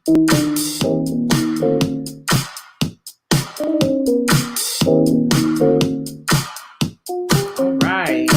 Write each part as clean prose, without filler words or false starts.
All right.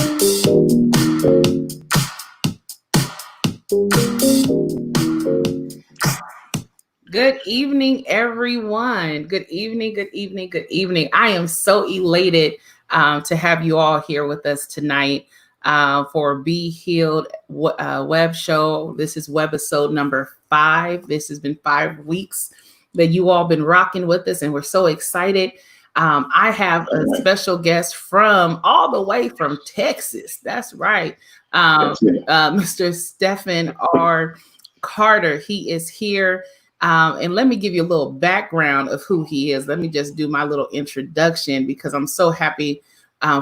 Good evening, everyone. Good evening, good evening, good evening. I am so elated to have you all here with us tonight for Be Healed web show. This is Webisode number 5. This has been 5 weeks that you all been rocking with us, and we're so excited. I have a special guest from all the way from Texas. That's right. Mr. Stephen R. Carter. He is here. And let me give you a little background of who he is. Let me just do my little introduction because I'm so happy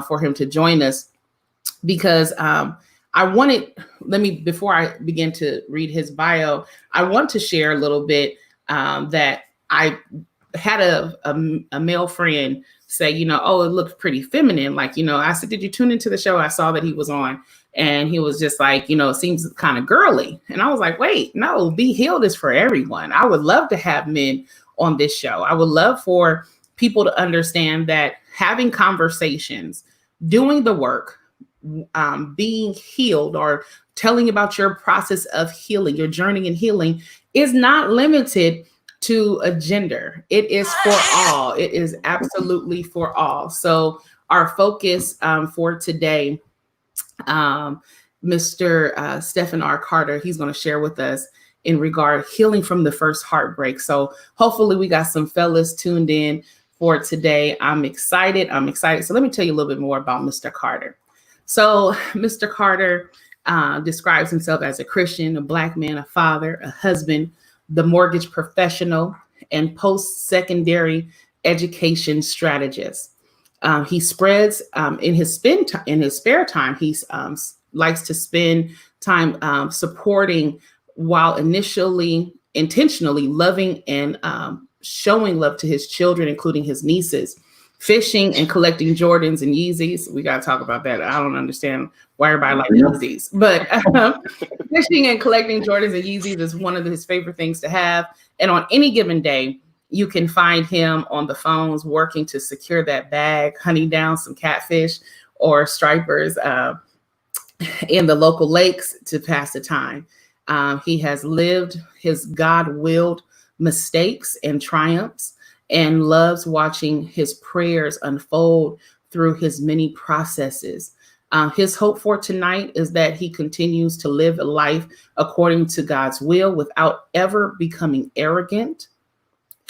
for him to join us. Because before I begin to read his bio, I want to share a little bit that I had a male friend say, oh, it looked pretty feminine. Like, I said, did you tune into the show? I saw that he was on. And he was just like, it seems kind of girly. And I was like, wait, no, Be Healed is for everyone. I would love to have men on this show. I would love for people to understand that having conversations, doing the work, being healed, or telling about your process of healing, your journey in healing, is not limited to a gender. It is for all. It is absolutely for all. So our focus for today, Mr. Stephen R. Carter, he's going to share with us in regard healing from the first heartbreak. So hopefully we got some fellas tuned in for today. I'm excited. So let me tell you a little bit more about Mr. Carter. So Mr. Carter describes himself as a Christian, a Black man, a father, a husband, the mortgage professional, and post-secondary education strategist. He spreads in his spare time. He likes to spend time supporting while intentionally loving and showing love to his children, including his nieces, fishing and collecting Jordans and Yeezys. We got to talk about that. I don't understand why everybody likes Yeezys, but fishing and collecting Jordans and Yeezys is one of his favorite things to have. And on any given day, you can find him on the phones working to secure that bag, hunting down some catfish or stripers in the local lakes to pass the time. He has lived his God-willed mistakes and triumphs and loves watching his prayers unfold through his many processes. His hope for tonight is that he continues to live a life according to God's will without ever becoming arrogant,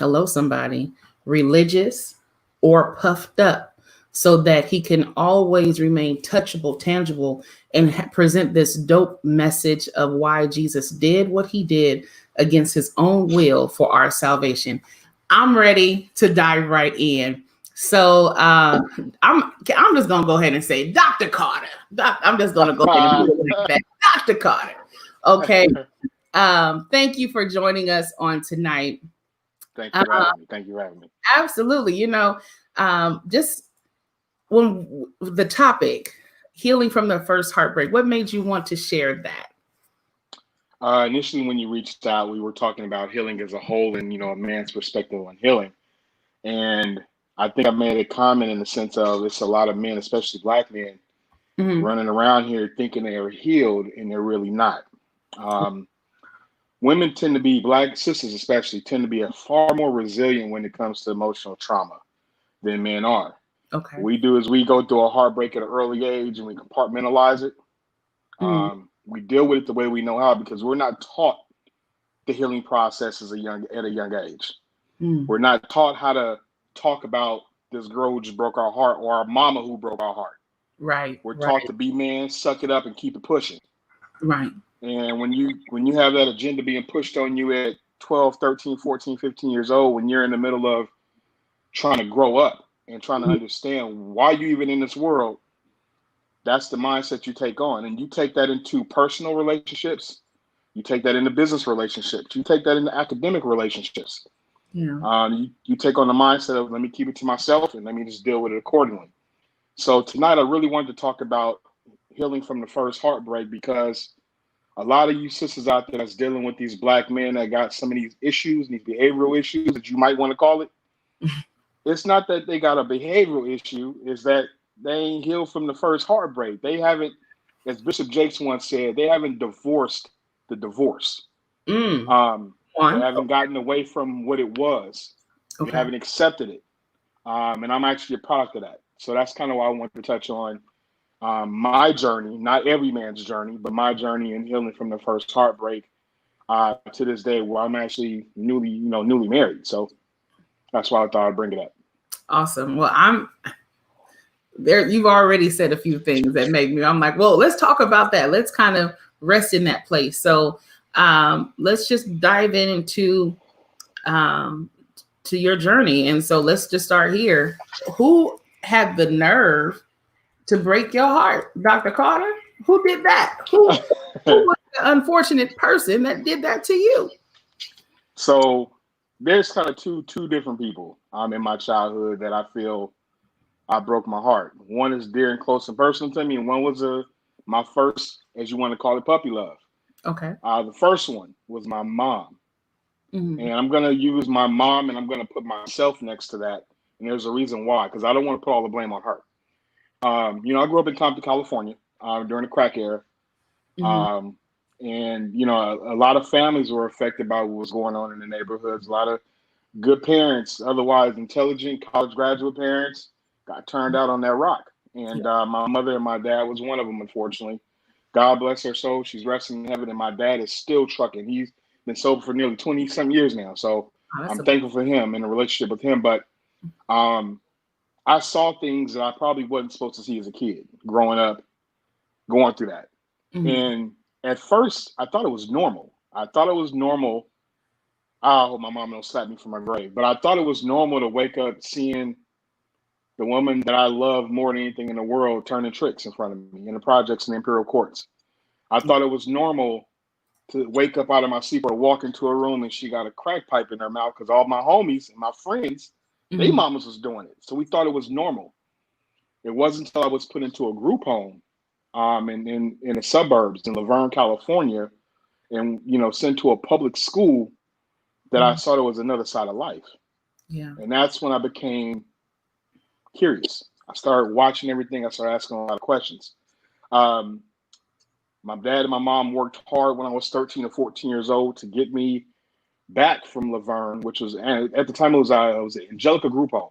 hello, somebody, religious, or puffed up, so that he can always remain touchable, tangible, and present this dope message of why Jesus did what he did against his own will for our salvation. I'm ready to dive right in. So I'm just gonna go ahead and say, Dr. Carter. I'm just gonna go ahead and put it like that, Dr. Carter. Okay. Thank you for joining us on tonight. Thank you for having me. Absolutely. Just when the topic, healing from the first heartbreak, what made you want to share that? Initially, when you reached out, we were talking about healing as a whole and, a man's perspective on healing. And I think I made a comment in the sense of it's a lot of men, especially Black men, running around here thinking they are healed and they're really not. Women tend to be, Black sisters especially, tend to be far more resilient when it comes to emotional trauma than men are. Okay. What we do is we go through a heartbreak at an early age and we compartmentalize it. We deal with it the way we know how because we're not taught the healing process at a young age. We're not taught how to talk about this girl who just broke our heart or our mama who broke our heart. Right. We're taught to be men, suck it up and keep it pushing. Right. And when you have that agenda being pushed on you at 12, 13, 14, 15 years old, when you're in the middle of trying to grow up and trying to understand why you even in this world, that's the mindset you take on. And you take that into personal relationships. You take that into business relationships. You take that into academic relationships. Yeah. You take on the mindset of let me keep it to myself and let me just deal with it accordingly. So tonight I really wanted to talk about healing from the first heartbreak because a lot of you sisters out there that's dealing with these black men that got some of these issues, these behavioral issues that you might want to call it. It's not that they got a behavioral issue, it's that they ain't healed from the first heartbreak. They haven't, as Bishop Jakes once said, they haven't divorced the divorce. They haven't gotten away from what it was. They haven't accepted it. And I'm actually a product of that. So that's kind of why I want to touch on my journey, not every man's journey, but my journey in healing from the first heartbreak to this day, where I'm actually newly married. So that's why I thought I'd bring it up. Awesome. Well, I'm there. You've already said a few things that make me, I'm like, well, let's talk about that. Let's kind of rest in that place. So let's just dive into to your journey. And so let's just start here. Who had the nerve to break your heart, Dr. Carter? Who did that? Who was the unfortunate person that did that to you? So there's kind of two different people in my childhood that I feel I broke my heart. One is dear and close and personal to me, and one was my first, as you want to call it, puppy love. Okay. The first one was my mom. Mm-hmm. And I'm going to use my mom and I'm going to put myself next to that. And there's a reason why, because I don't want to put all the blame on her. I grew up in Compton, California during the crack era. Mm-hmm. And, a lot of families were affected by what was going on in the neighborhoods. A lot of good parents, otherwise intelligent college graduate parents, got turned out on that rock. And my mother and my dad was one of them, unfortunately. God bless her soul. She's resting in heaven. And my dad is still trucking. He's been sober for nearly 20-some years now. So I'm thankful for him and the relationship with him. But I saw things that I probably wasn't supposed to see as a kid growing up, going through that. Mm-hmm. And at first, I thought it was normal. I hope my mom don't slap me from my grave. But I thought it was normal to wake up seeing the woman that I love more than anything in the world turning tricks in front of me in the projects in the Imperial Courts. I thought it was normal to wake up out of my sleep or walk into a room and she got a crack pipe in her mouth because all my homies and my friends, they mamas was doing it. So we thought it was normal. It wasn't until I was put into a group home in the suburbs in Laverne, California, and, sent to a public school that I saw there was another side of life. Yeah. And that's when I became curious. I started watching everything. I started asking a lot of questions. My dad and my mom worked hard when I was 13 or 14 years old to get me back from Laverne, which was, at the time, it was an Angelica group home.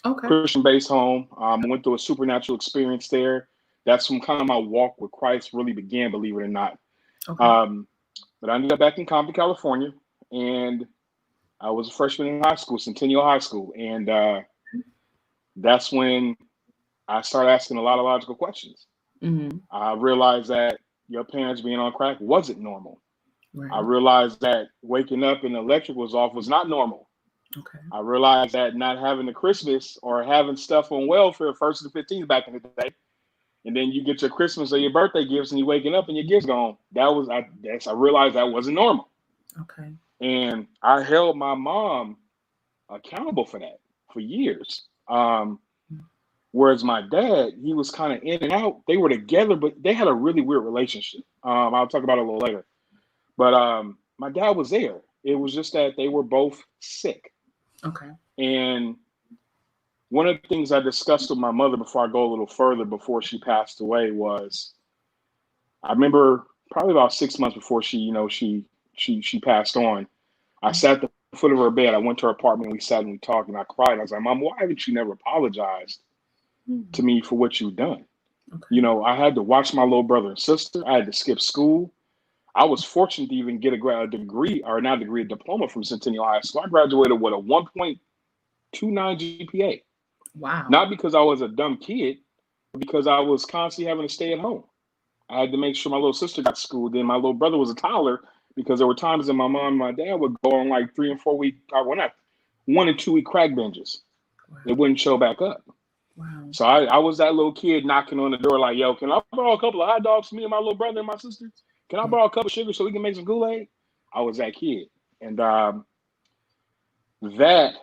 Okay. Christian-based home. I went through a supernatural experience there. That's when kind of my walk with Christ really began, believe it or not. Okay. But I ended up back in Compton, California, and I was a freshman in high school, Centennial High School. And that's when I started asking a lot of logical questions. Mm-hmm. I realized that your parents being on crack wasn't normal. Right. I realized that waking up and the electric was off was not normal. Okay. I realized that not having a Christmas or having stuff on welfare 1st to the 15th back in the day, and then you get your Christmas or your birthday gifts and you're waking up and your gifts gone. I realized that wasn't normal. Okay. And I held my mom accountable for that for years. Whereas my dad, he was kind of in and out. They were together, but they had a really weird relationship. I'll talk about it a little later. But my dad was there. It was just that they were both sick. Okay. And one of the things I discussed with my mother before I go a little further, before she passed away, was I remember probably about 6 months before she passed on. I sat at the foot of her bed. I went to her apartment. We sat and we talked, and I cried. I was like, "Mom, why haven't you never apologized to me for what you've done?" Okay. I had to watch my little brother and sister. I had to skip school. I was fortunate to even get a diploma from Centennial High School. I graduated with a 1.29 GPA. Wow. Not because I was a dumb kid, but because I was constantly having to stay at home. I had to make sure my little sister got to school. Then my little brother was a toddler, because there were times that my mom and my dad would go on like 3 and 4 week, or not 1 and 2 week crack binges. Wow. It wouldn't show back up. Wow. So I was that little kid knocking on the door like, "Yo, can I borrow a couple of hot dogs for me and my little brother and my sister? Can I borrow a cup of sugar so we can make some Kool-Aid?" I was that kid. And that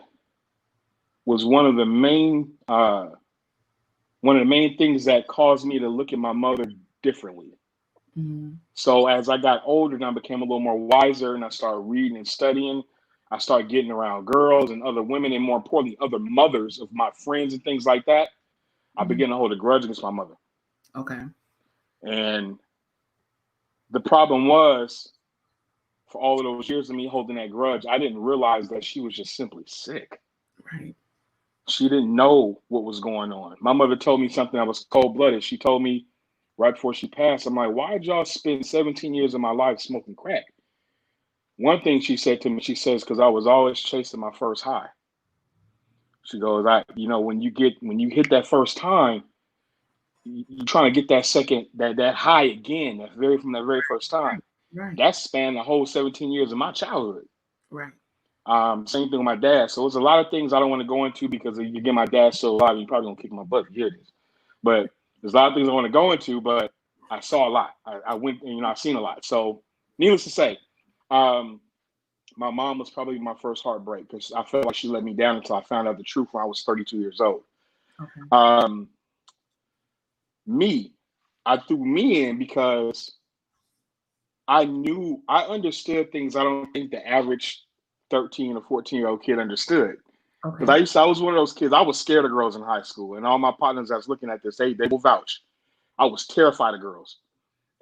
was one of the main things that caused me to look at my mother differently. Mm. So as I got older and I became a little more wiser and I started reading and studying, I started getting around girls and other women and more importantly, other mothers of my friends and things like that. I began to hold a grudge against my mother. Okay. And the problem was, for all of those years of me holding that grudge, I didn't realize that she was just simply sick. Right. She didn't know what was going on. My mother told me something that was cold-blooded. She told me right before she passed, I'm like, why did y'all spend 17 years of my life smoking crack? One thing she said to me, she says, because I was always chasing my first high. She goes, when you hit that first time, you're trying to get that second, that high again, from that very first time. Right. That spanned the whole 17 years of my childhood. Right. Same thing with my dad. So there's a lot of things I don't want to go into because again, my dad's still alive. You probably gonna kick my butt if you hear this. But there's a lot of things I want to go into, but I saw a lot. I went, I've seen a lot. So needless to say, my mom was probably my first heartbreak because I felt like she let me down until I found out the truth when I was 32 years old. Okay. I threw me in because I understood things I don't think the average 13 or 14-year-old kid understood. Okay. Because I was one of those kids, I was scared of girls in high school. And all my partners that was looking at this, they will vouch. I was terrified of girls.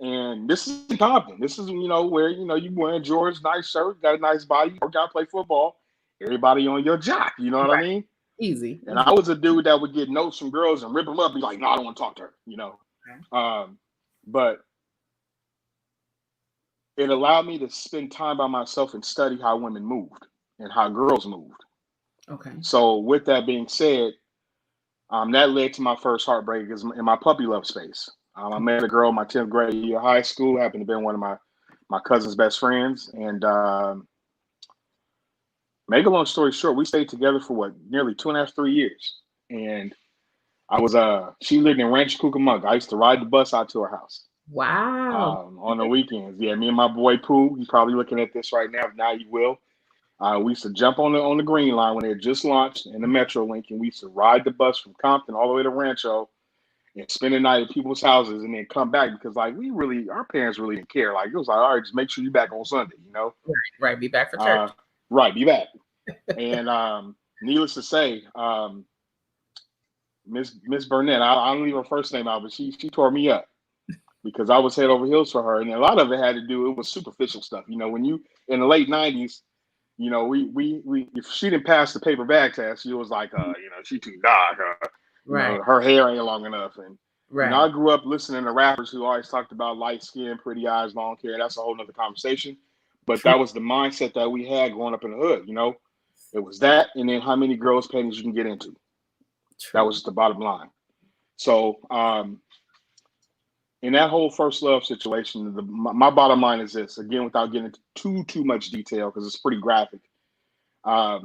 And this is in Compton. This is, where, you wearing George, nice shirt, got a nice body, you got to play football. Everybody on your jock, you know what I mean? Easy. And I was a dude that would get notes from girls and rip them up, be like, no, I don't want to talk to her, Okay. But it allowed me to spend time by myself and study how women moved and how girls moved. Okay. So with that being said, that led to my first heartbreak in my puppy love space. I met a girl in my 10th grade year of high school, happened to be one of my cousin's best friends. And make a long story short, we stayed together for nearly 2.5, 3 years. And she lived in Rancho Cucamonga. I used to ride the bus out to her house. Wow. On the weekends. Yeah, me and my boy Pooh, he's probably looking at this right now. If not, he will. We used to jump on the Green Line when it had just launched in the Metro Link, and we used to ride the bus from Compton all the way to Rancho and spend the night at people's houses and then come back because our parents really didn't care. Like it was like, all right, just make sure you're back on Sunday, Right. Be back for church. Right, be back. And needless to say, Miss Burnett, I don't leave her first name out, but she tore me up because I was head over heels for her, and a lot of it had to do it was superficial stuff. When you in the late '90s. We if she didn't pass the paper bag test, she was like, she too dark. Right. Her hair ain't long enough. And Right. I grew up listening to rappers who always talked about light skin, pretty eyes, long hair. That's a whole nother conversation. But that was the mindset that we had growing up in the hood. It was that, and then how many girls' panties you can get into. True. That was the bottom line. So, in that whole first love situation, my bottom line is this, again, without getting into too much detail, because it's pretty graphic. I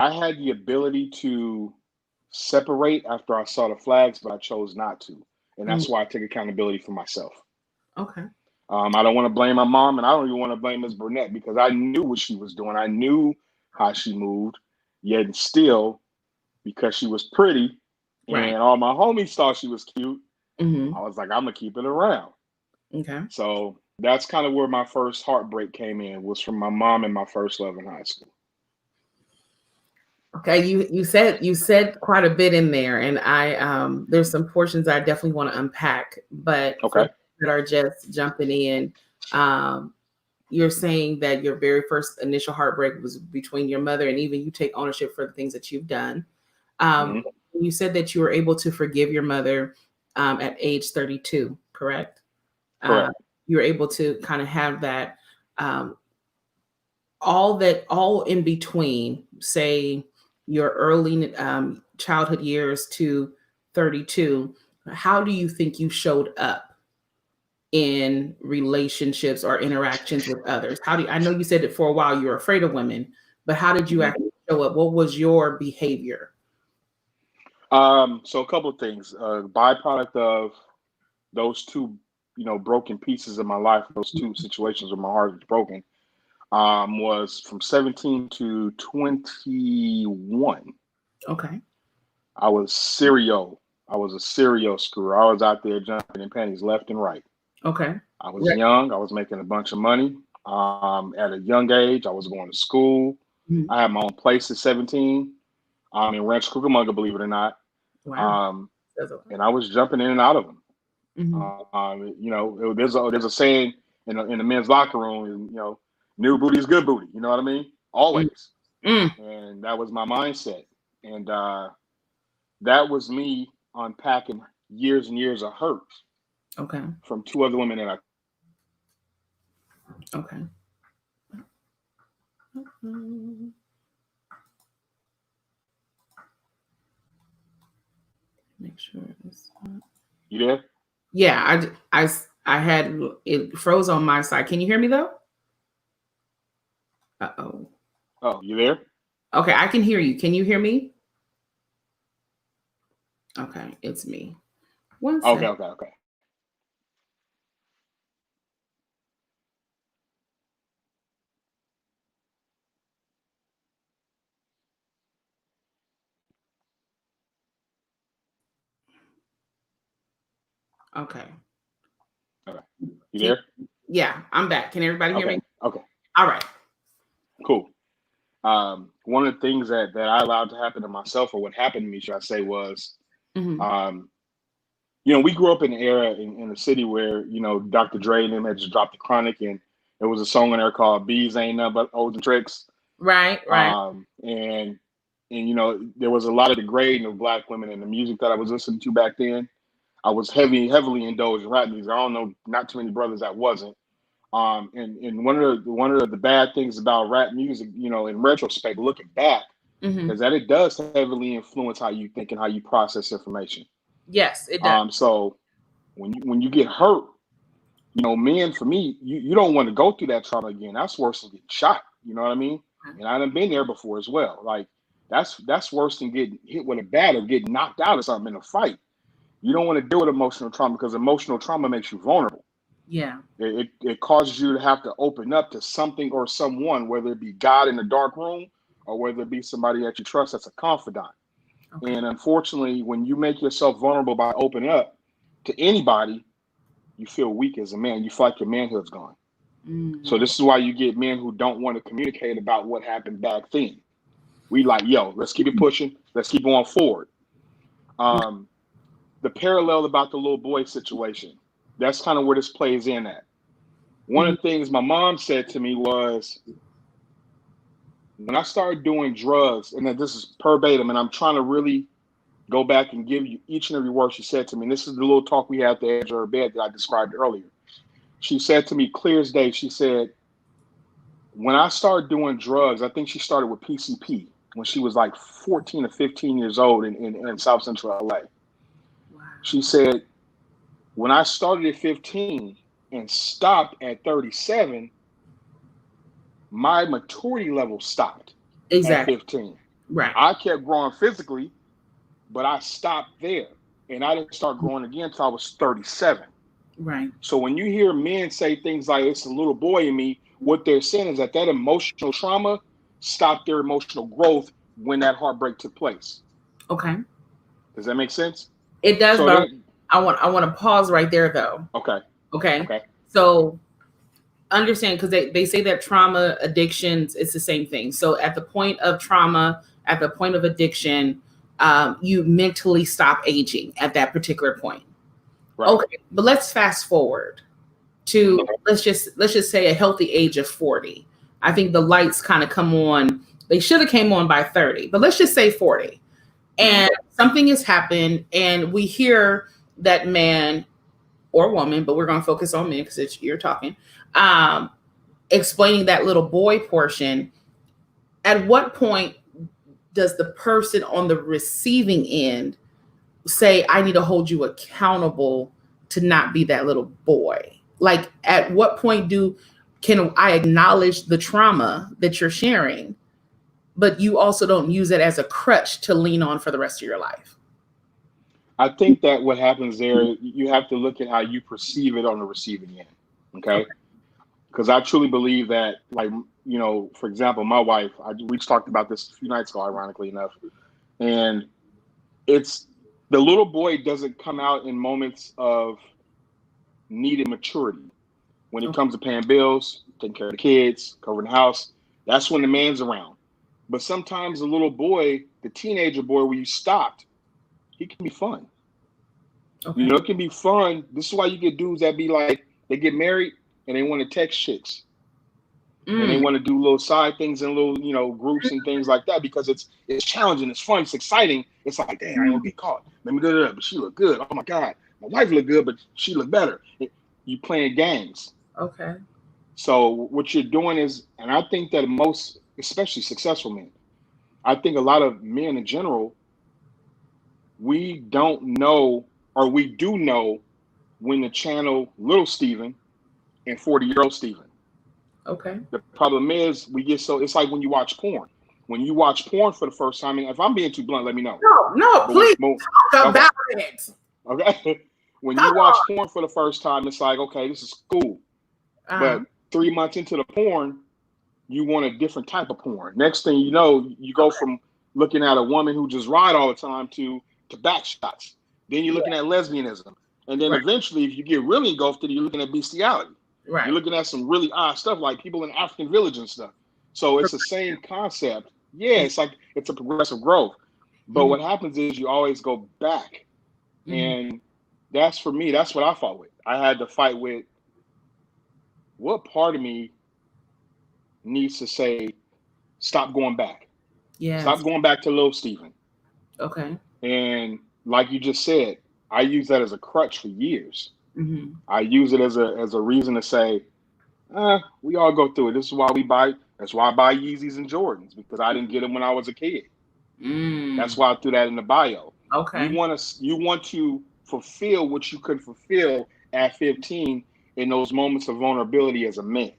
had the ability to separate after I saw the flags, but I chose not to. And that's why I take accountability for myself. Okay. I don't want to blame my mom, and I don't even want to blame Ms. Burnett because I knew what she was doing. I knew how she moved, yet still, because she was pretty and all my homies thought she was cute, I was like, I'm going to keep it around. Okay. So that's kind of where my first heartbreak came in, was from my mom and my first love in high school. Okay, you said quite a bit in there, and I there's some portions I definitely want to unpack, but okay, for that are just jumping in, you're saying that your very first initial heartbreak was between your mother, and even you take ownership for the things that you've done. You said that you were able to forgive your mother at age 32, correct? Correct. You were able to kind of have that, all in between, say, your early childhood years to 32. How do you think you showed up in relationships or interactions with others? I know you said that for a while you were afraid of women, but how did you actually show up? What was your behavior? So a couple of things. Byproduct of those two, broken pieces of my life, those two situations where my heart was broken, was from 17 to 21. Okay. I was a serial screwer. I was out there jumping in panties left and right. Okay. I was young. I was making a bunch of money. At a young age, I was going to school. Mm-hmm. I had my own place at 17. In Rancho Cucamonga, believe it or not. Wow. And I was jumping in and out of them. Mm-hmm. There's a saying in the men's locker room, new booty is good booty. You know what I mean? Always. Mm-hmm. And that was my mindset. And that was me unpacking years and years of hurt. Okay. From two other women that I. Okay. Make sure it's not. You there? Yeah, I had it froze on my side. Can you hear me though? Uh-oh. Oh, you there? Okay, I can hear you. Can you hear me? Okay, it's me. One second. Okay. Okay. You there? Yeah, I'm back. Can everybody hear me? Okay. All right. Cool. One of the things that I allowed to happen to myself, or what happened to me, should I say, was, we grew up in an era in the city where, Dr. Dre and them had just dropped the Chronic, and there was a song in there called "Bees Ain't Nothing But Hoes and Tricks." Right. And there was a lot of degrading of Black women in the music that I was listening to back then. I was heavily indulged in rap music. I don't know, not too many brothers that wasn't. And one of the bad things about rap music, in retrospect, looking back, is that it does heavily influence how you think and how you process information. Yes, it does. So when you get hurt, men, for me, you don't want to go through that trauma again. That's worse than getting shot. You know what I mean? And I done been there before as well. Like that's worse than getting hit with a bat or getting knocked out or something in a fight. You don't want to deal with emotional trauma because emotional trauma makes you vulnerable. Yeah. It causes you to have to open up to something or someone, whether it be God in the dark room or whether it be somebody that you trust that's a confidant. Okay. And unfortunately, when you make yourself vulnerable by opening up to anybody, you feel weak as a man. You feel like your manhood's gone. So this is why you get men who don't want to communicate about what happened back then. We like, let's keep it pushing. Let's keep going forward. The parallel about the little boy situation, that's kind of where this plays in at. One of the things my mom said to me was, when I started doing drugs, and then this is verbatim, and I'm trying to really go back and give you each and every word she said to me. And this is the little talk we had at the edge of her bed that I described earlier. She said to me clear as day, she said, when I started doing drugs, I think she started with PCP when she was like 14 or 15 years old in South Central LA. Wow. She said, when I started at 15 and stopped at 37, my maturity level stopped at 15. Right. I kept growing physically, but I stopped there. And I didn't start growing again until I was 37. Right. So when you hear men say things like, it's a little boy in me, what they're saying is that emotional trauma stopped their emotional growth when that heartbreak took place. Okay. Does that make sense? It does, so but I want to pause right there though. Okay. So understand, because they say that trauma, addictions, it's the same thing. So at the point of trauma, at the point of addiction, you mentally stop aging at that particular point. Right. Okay, but let's fast forward to let's just say a healthy age of 40. I think the lights kind of come on. They should have came on by 30, but let's just say 40. And something has happened, and we hear that man or woman, but we're going to focus on men because you're talking, explaining that little boy portion. At what point does the person on the receiving end say, I need to hold you accountable to not be that little boy? Like, at what point can I acknowledge the trauma that you're sharing, but you also don't use it as a crutch to lean on for the rest of your life? I think that what happens there, you have to look at how you perceive it on the receiving end. Okay. Because I truly believe that, like, for example, my wife, we talked about this a few nights ago, ironically enough, and it's the little boy doesn't come out in moments of needed maturity when it comes to paying bills, taking care of the kids, covering the house. That's when the man's around. But sometimes the little boy, the teenager boy, where you stopped, he can be fun. Okay. It can be fun. This is why you get dudes that be like, they get married and they want to text chicks. And they want to do little side things and little, groups and things like that, because it's challenging, it's fun, it's exciting. It's like, dang, I ain't gonna get caught. Let me do that, but she look good. Oh my God, my wife look good, but she look better. You playing games. Okay. So what you're doing is, and I think that most, especially successful men, I think a lot of men in general, we don't know, or we do know, when to channel little Steven and 40-year-old Steven. Okay. The problem is we get it's like when you watch porn. When you watch porn for the first time, and if I'm being too blunt, let me know. No, please talk about it. Okay. When you watch porn for the first time, it's like, okay, this is cool. But 3 months into the porn, you want a different type of porn. Next thing you know, you go from looking at a woman who just ride all the time to back shots. Then you're looking at lesbianism. And then eventually, if you get really engulfed, you're looking at bestiality. Right. You're looking at some really odd stuff, like people in African village and stuff. So it's the same concept. Yeah, it's like it's a progressive growth. But what happens is you always go back. And that's, for me, that's what I fought with. I had to fight with, what part of me needs to say, stop going back. Yeah. Stop going back to little Steven. Okay. And like you just said, I use that as a crutch for years. I use it as a reason to say, we all go through it. This is why that's why I buy Yeezys and Jordans, because I didn't get them when I was a kid. That's why I threw that in the bio. Okay. You want to fulfill what you couldn't fulfill at 15 in those moments of vulnerability as a man.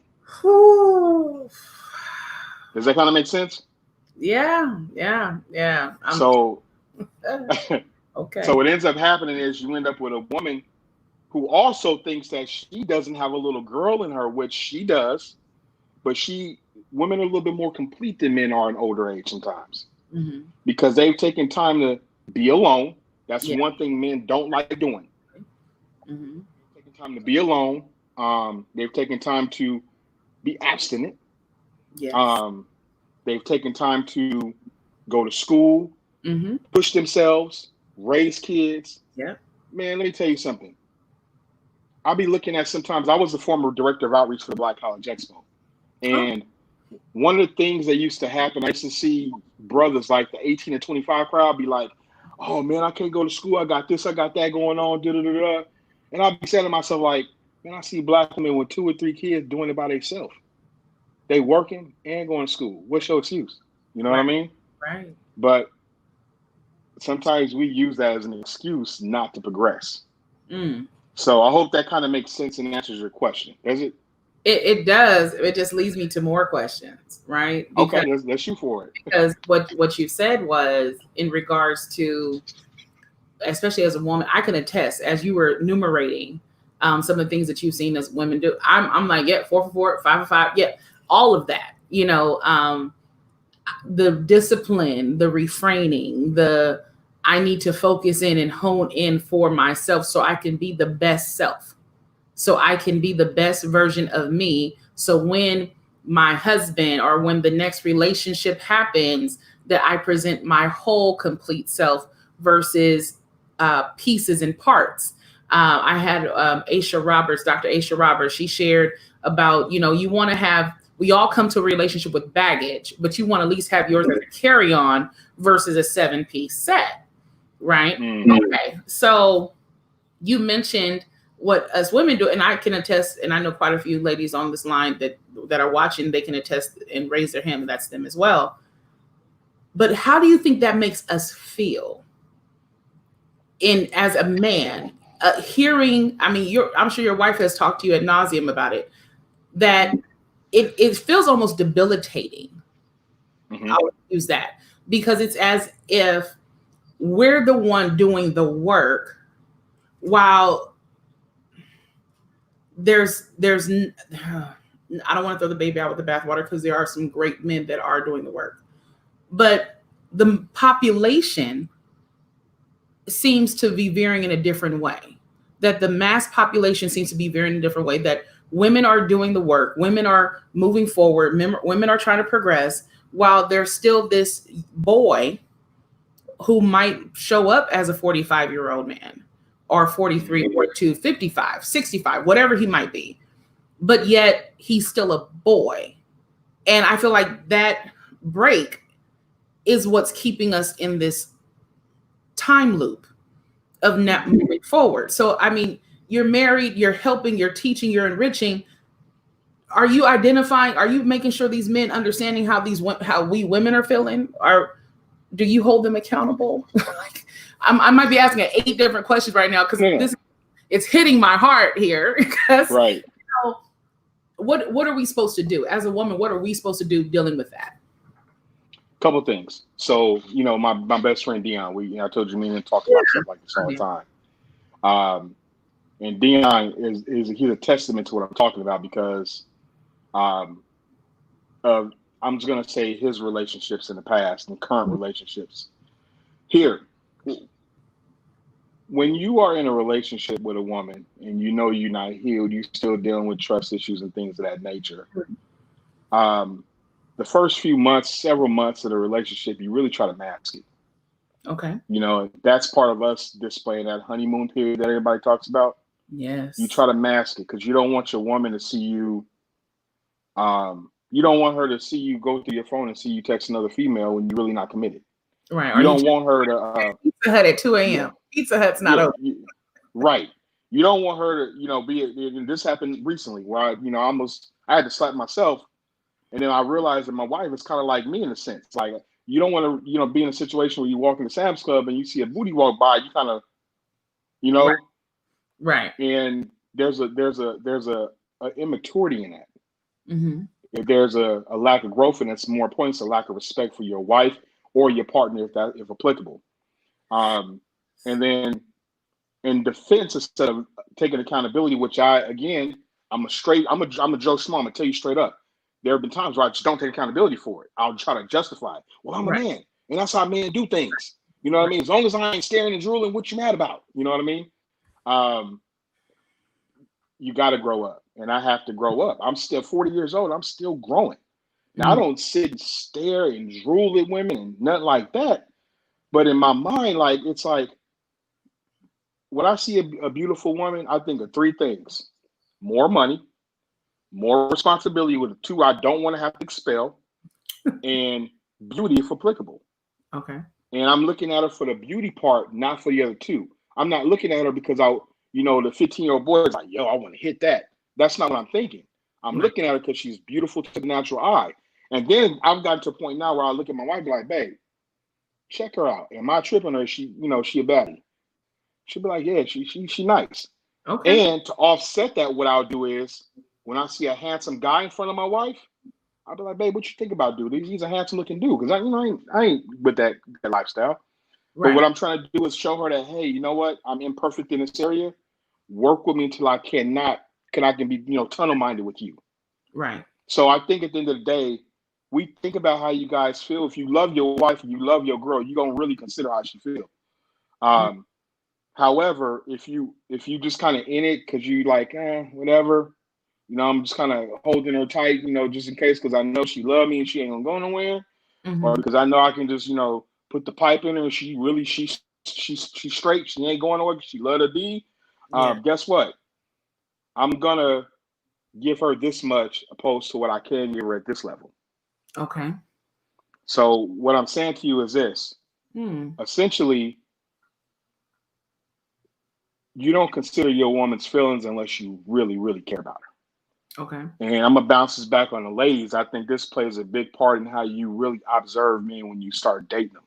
Does that kind of make sense? Yeah. So okay. So what ends up happening is you end up with a woman who also thinks that she doesn't have a little girl in her, which she does, but women are a little bit more complete than men are in older age sometimes, because they've taken time to be alone. That's one thing men don't like doing. They've taken time to be alone. They've taken time to be abstinent. Yes. They've taken time to go to school, push themselves, raise kids. Yeah. Man, let me tell you something. I'll be looking at, sometimes I was the former director of outreach for the Black College Expo. And one of the things that used to happen, I used to see brothers like the 18 to 25 crowd be like, oh man, I can't go to school. I got this, I got that going on. And I'll be saying to myself, like, man, I see black women with 2 or 3 kids doing it by themselves. They working and going to school. What's your excuse? You know what I mean? Right. But sometimes we use that as an excuse not to progress. So I hope that kind of makes sense and answers your question. Does it? It does. It just leads me to more questions, right? Because, okay, let's shoot for it. Because what you said was, in regards to, especially as a woman, I can attest, as you were enumerating some of the things that you've seen as women do. I'm like, 4 for 4, 5 for 5, all of that. The discipline, the refraining, I need to focus in and hone in for myself so I can be the best self, so I can be the best version of me. So when my husband or when the next relationship happens, that I present my whole complete self versus pieces and parts. I had Dr. Aisha Roberts, she shared about, you want to have, we all come to a relationship with baggage, but you want to at least have yours as a carry-on versus a 7-piece set. Right. Okay. So you mentioned what us women do, and I can attest, and I know quite a few ladies on this line that are watching, they can attest and raise their hand. That's them as well. But how do you think that makes us feel as a man, hearing, I'm sure your wife has talked to you ad nauseum about it, that it feels almost debilitating. I would use that, because it's as if we're the one doing the work, while there's I don't want to throw the baby out with the bathwater, because there are some great men that are doing the work, but the population seems to be veering in a different way. that the mass population seems to be veering in a different way, that women are doing the work, women are moving forward, women are trying to progress, while there's still this boy who might show up as a 45-year-old man or 43, 42, 55, 65, whatever he might be. But yet he's still a boy. And I feel like that break is what's keeping us in this time loop of not moving forward. So, I mean, you're married, you're helping, you're teaching, you're enriching. Are you identifying, are you making sure these men understanding how we women are feeling? Or do you hold them accountable? I might be asking 8 different questions right now because it's hitting my heart here. Right. You know, what are we supposed to do as a woman? What are we supposed to do dealing with that? Couple things. So, you know, my best friend Dion, I told you me and talk about stuff like this all the time. And Dion he's a testament to what I'm talking about because I'm just gonna say his relationships in the past and current relationships. Here, when you are in a relationship with a woman and you know you're not healed, you're still dealing with trust issues and things of that nature. The first few months, several months of the relationship, you really try to mask it. Okay. You know, that's part of us displaying that honeymoon period that everybody talks about. Yes. You try to mask it because you don't want your woman to see you. You don't want her to see you go through your phone and see you text another female when you're really not committed. Right. You don't want her to Pizza Hut at 2 a.m. Yeah. Pizza Hut's not open. Right. You don't want her to, you know, this happened recently where I had to slap myself. And then I realized that my wife is kind of like me in a sense. Like, you don't want to, be in a situation where you walk into Sam's Club and you see a booty walk by, you kind of, Right. And there's a immaturity in that. Mm-hmm. If there's a lack of growth, and it's more important, it's a lack of respect for your wife or your partner, if applicable. And then in defense, instead of taking accountability, which I'm a Joe Schmo. I'm gonna tell you straight up. There have been times where I just don't take accountability for it. I'll try to justify it. Well, I'm a man, and that's how men do things. You know what I mean? As long as I ain't staring and drooling, what you mad about? You know what I mean? You got to grow up, and I have to grow up. I'm still 40 years old. I'm still growing. Now, I don't sit and stare and drool at women and nothing like that. But in my mind, it's like when I see a beautiful woman, I think of 3 things: more money, more responsibility with the 2 I don't want to have to expel, and beauty if applicable. Okay. And I'm looking at her for the beauty part, not for the other 2. I'm not looking at her because the 15-year-old boy is like, yo, I want to hit that. That's not what I'm thinking. I'm looking at her because she's beautiful to the natural eye. And then I've gotten to a point now where I look at my wife and be like, babe, check her out. Am I tripping or is she a baddie? She'll be like, yeah, she nice. Okay. And to offset that, what I'll do is when I see a handsome guy in front of my wife, I'll be like, babe, what you think about dude? He's a handsome looking dude. Because I ain't with that lifestyle. Right. But what I'm trying to do is show her that, hey, you know what? I'm imperfect in this area. Work with me until I can be, tunnel minded with you. Right. So I think at the end of the day, we think about how you guys feel. If you love your wife and you love your girl, you're gonna really consider how she feels. However, if you just kind of in it because you like, whatever, I'm just kind of holding her tight, just in case, because I know she love me and she ain't gonna go nowhere, or because I know I can just, put the pipe in her and she's straight, she ain't going nowhere, she love to be. Guess what? I'm gonna give her this much opposed to what I can give her at this level. Okay. So what I'm saying to you is this. Essentially, you don't consider your woman's feelings unless you really, really care about her. Okay. And I'm gonna bounce this back on the ladies. I think this plays a big part in how you really observe men when you start dating them.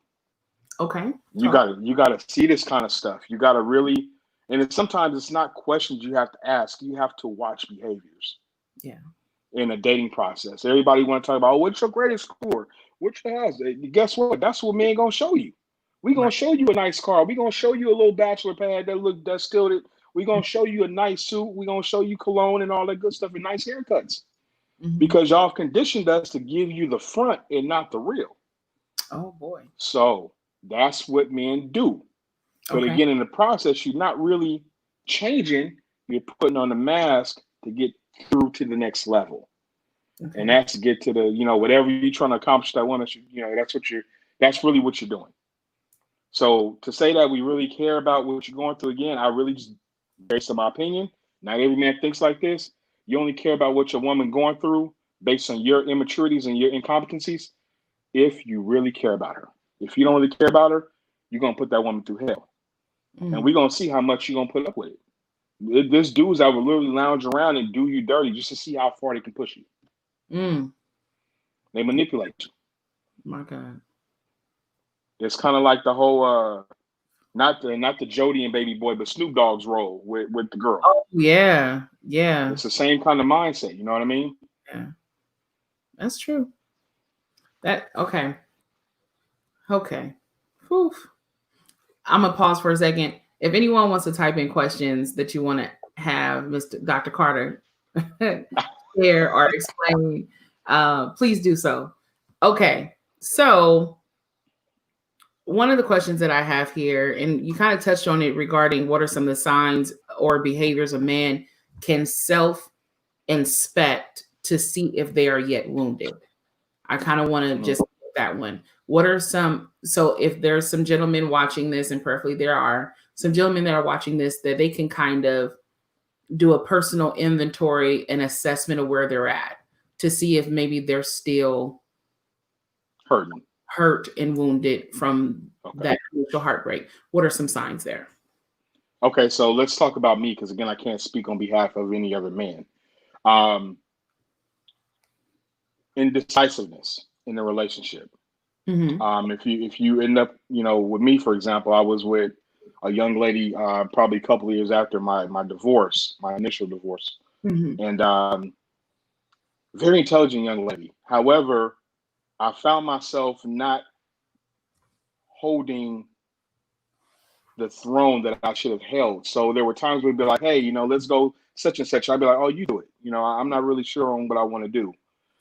Okay. You gotta see this kind of stuff. You gotta really, and sometimes it's not questions you have to ask. You have to watch behaviors. Yeah. In a dating process, everybody want to talk about, what's your greatest score? What's your house? Guess what? That's what men gonna show you. We gonna show you a nice car. We gonna show you a little bachelor pad that's still. We gonna show you a nice suit. We gonna show you cologne and all that good stuff and nice haircuts. Because y'all have conditioned us to give you the front and not the real. Oh boy. So that's what men do. But again, in the process, you're not really changing, you're putting on a mask to get through to the next level. Okay. And that's to get to the, whatever you're trying to accomplish that woman, that's really what you're doing. So to say that we really care about what you're going through, again, I really just, based on my opinion, not every man thinks like this. You only care about what your woman going through based on your immaturities and your incompetencies if you really care about her. If you don't really care about her, you're going to put that woman through hell. And we're going to see how much you're going to put up with it. There's dudes that will literally lounge around and do you dirty just to see how far they can push you. They manipulate you. My God. It's kind of like the whole not the Jody and Baby Boy, but Snoop Dogg's role with the girl. Oh, yeah. Yeah. It's the same kind of mindset. You know what I mean? Yeah. That's true. Okay. Whew. I'm going to pause for a second. If anyone wants to type in questions that you want to have Dr. Carter share or explain, please do so. Okay. So one of the questions that I have here, and you kind of touched on it regarding what are some of the signs or behaviors a man can self-inspect to see if they are yet wounded. I kind of want to just that one. What are some, so if there's some gentlemen watching this, and preferably there are some gentlemen that are watching this, that they can kind of do a personal inventory and assessment of where they're at to see if maybe they're still hurt and wounded from that initial heartbreak. What are some signs there? Okay, so let's talk about me, because again, I can't speak on behalf of any other man. Indecisiveness in the relationship. If you end up, with me, for example, I was with a young lady probably a couple of years after my divorce, my initial divorce, and very intelligent young lady. However, I found myself not holding the throne that I should have held. So there were times we'd be like, hey, let's go such and such. I'd be like, oh, you do it. I'm not really sure on what I want to do.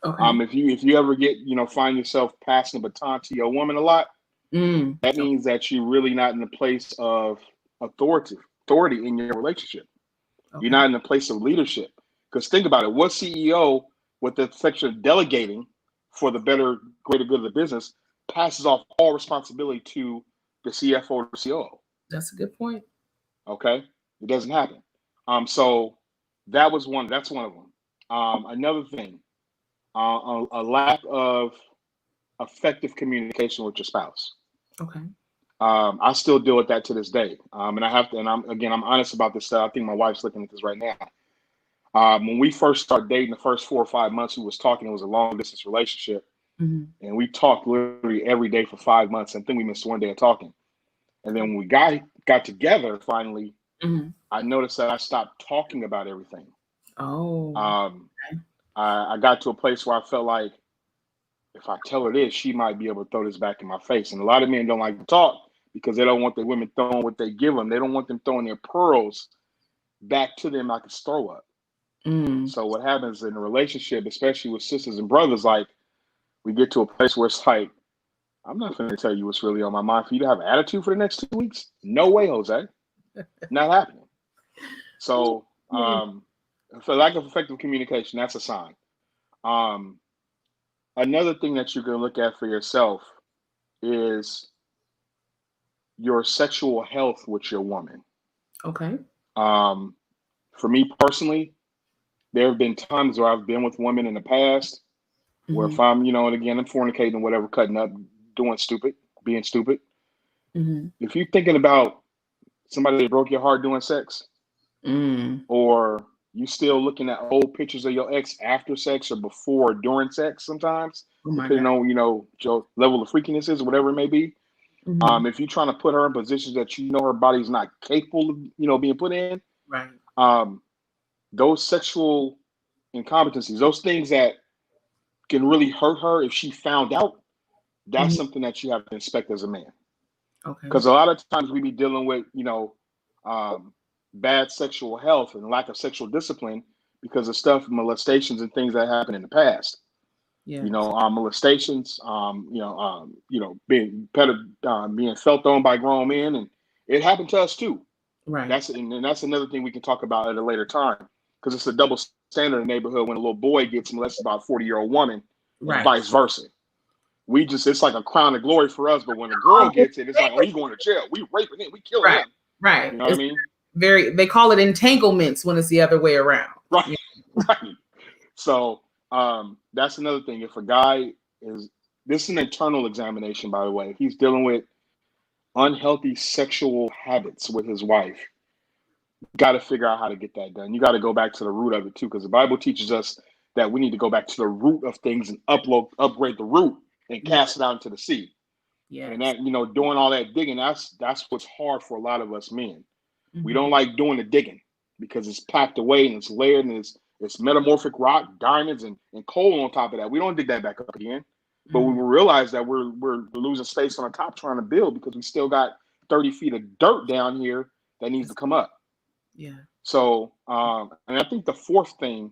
Okay. If you ever get, find yourself passing the baton to your woman a lot, that means that you're really not in the place of authority in your relationship. You're not in a place of leadership. Because think about it, what CEO with the section of delegating for the greater good of the business passes off all responsibility to the CFO or the COO? That's a good point. Okay, it doesn't happen. So that's one of them. Another thing, a lack of effective communication with your spouse. Okay. I still deal with that to this day. And I have to, and I'm honest about this stuff. I think my wife's looking at this right now. When we first started dating, the first 4 or 5 months we was talking, it was a long distance relationship. And we talked literally every day for 5 months. I think we missed one day of talking. And then when we got together finally, I noticed that I stopped talking about everything. I got to a place where I felt like if I tell her this, she might be able to throw this back in my face. And a lot of men don't like to talk because they don't want the women throwing what they give them. They don't want them throwing their pearls back to them like a throw up. So what happens in a relationship, especially with sisters and brothers, like we get to a place where it's like, I'm not going to tell you what's really on my mind for you to have an attitude for the next 2 weeks. No way, Jose. Not happening. So for lack of effective communication, that's a sign. Another thing that you're going to look at for yourself is your sexual health with your woman. Okay. For me personally, there have been times where I've been with women in the past where if I'm, and again, I'm fornicating or whatever, cutting up, doing stupid, being stupid. If you're thinking about somebody that broke your heart doing sex, or you still looking at old pictures of your ex after sex or before or during sex sometimes, depending on, your level of freakiness is or whatever it may be. If you're trying to put her in positions that her body's not capable of, being put in, those sexual incompetencies, those things that can really hurt her if she found out, that's something that you have to inspect as a man. Because a lot of times we be dealing with, bad sexual health and lack of sexual discipline because of molestations and things that happened in the past. Molestations, being felt on by grown men, and it happened to us too. Right. That's another thing we can talk about at a later time, because it's a double standard in the neighborhood when a little boy gets molested by a 40-year-old woman, and Right. vice versa. It's like a crown of glory for us, but when a girl gets it, it's like, oh, he's going to jail. We raping him, we killing Right. him. Right. You know what I mean? They call it entanglements when it's the other way around. Right. Yeah. Right. So that's another thing. If a guy this is an internal examination, by the way. If he's dealing with unhealthy sexual habits with his wife, got to figure out how to get that done. You got to go back to the root of it too, because the Bible teaches us that we need to go back to the root of things and upgrade the root and cast it out into the sea. Yes. And that, doing all that digging, that's what's hard for a lot of us men. Mm-hmm. We don't like doing the digging because it's packed away and it's layered and it's metamorphic rock, diamonds, and coal on top of that. We don't dig that back up again. But we will realize that we're losing space on the top trying to build because we still got 30 feet of dirt down here that needs to come up. Yeah. So, and I think the fourth thing,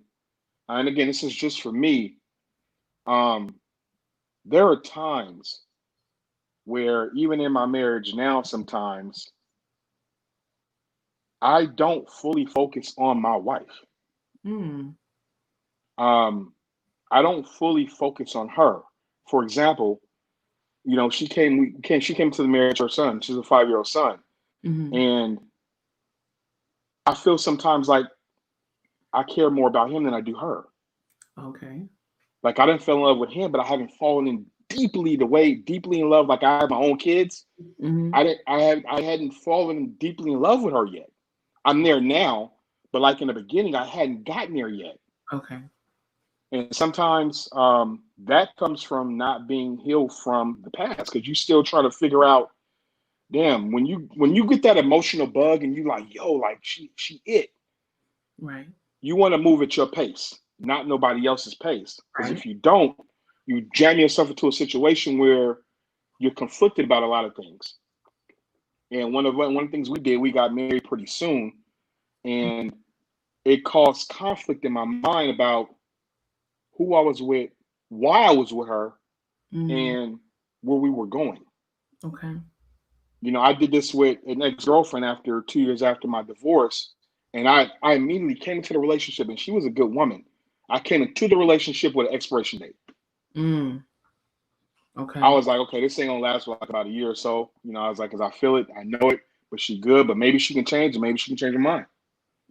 and again, this is just for me, there are times where even in my marriage now, sometimes I don't fully focus on my wife. I don't fully focus on her. For example, she came to the marriage of her son. She's a 5-year-old son. Mm-hmm. And I feel sometimes like I care more about him than I do her. Okay. Like I didn't fall in love with him, but I haven't fallen in deeply in love like I have my own kids. Mm-hmm. I hadn't fallen deeply in love with her yet. I'm there now, but like in the beginning, I hadn't gotten there yet. Okay. And sometimes that comes from not being healed from the past, because you still try to figure out, damn, when you get that emotional bug and you like, yo, like she it. Right. You want to move at your pace, not nobody else's pace. Because Right. if you don't, you jam yourself into a situation where you're conflicted about a lot of things. And one of the things we did, we got married pretty soon, and it caused conflict in my mind about who I was with, why I was with her, and where we were going. Okay. I did this with an ex-girlfriend after 2 years after my divorce, and I immediately came into the relationship, and she was a good woman. I came into the relationship with an expiration date. Okay. I was like, okay, this ain't gonna last for like about a year or so. I was like, because I feel it, I know it, but she good, but maybe she can change, and maybe she can change her mind.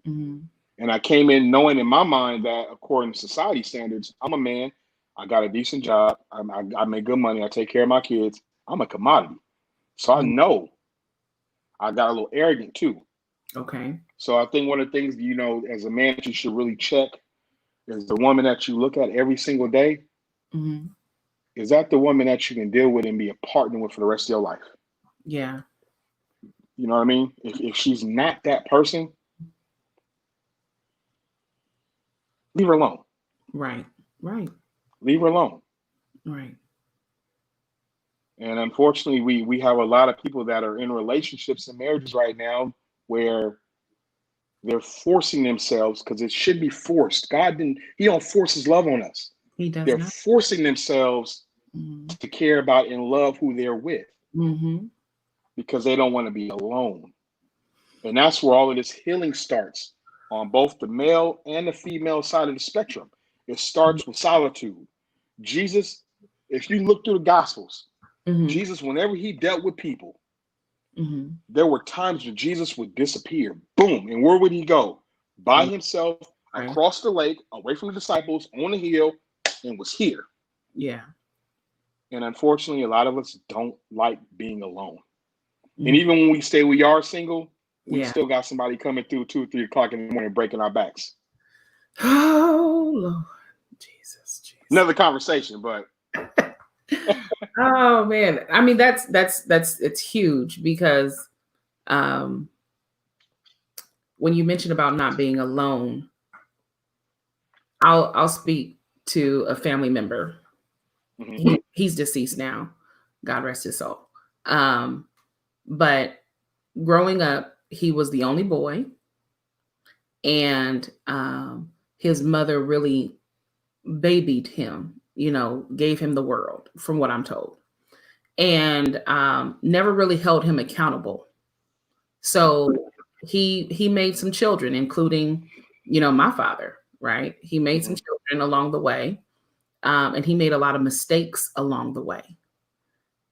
And I came in knowing in my mind that according to society standards, I'm a man, I got a decent job, I make good money, I take care of my kids, I'm a commodity. So I know I got a little arrogant too. Okay. So I think one of the things, as a man that you should really check is the woman that you look at every single day. Is that the woman that you can deal with and be a partner with for the rest of your life? Yeah. You know what I mean? If she's not that person, leave her alone. Right. Right. Leave her alone. Right. And unfortunately, we have a lot of people that are in relationships and marriages right now where they're forcing themselves, because it should be forced. He don't force his love on us. He does They're not. forcing themselves to care about and love who they're with, because they don't want to be alone. And that's where all of this healing starts on both the male and the female side of the spectrum. It starts with solitude. Jesus, if you look through the Gospels, Jesus, whenever he dealt with people, there were times when Jesus would disappear. Boom. And where would he go? By himself, across the lake, away from the disciples, on the hill, and was here. Yeah. And unfortunately, a lot of us don't like being alone. And even when we say we are single, we still got somebody coming through 2 or 3 o'clock in the morning breaking our backs. Oh, Lord. Jesus. Another conversation, but oh man. I mean, that's it's huge, because when you mention about not being alone, I'll speak to a family member. He's deceased now. God rest his soul. But growing up, he was the only boy, and his mother really babied him, gave him the world, from what I'm told, and never really held him accountable. So he made some children, including, my father, right? He made some children along the way, and he made a lot of mistakes along the way.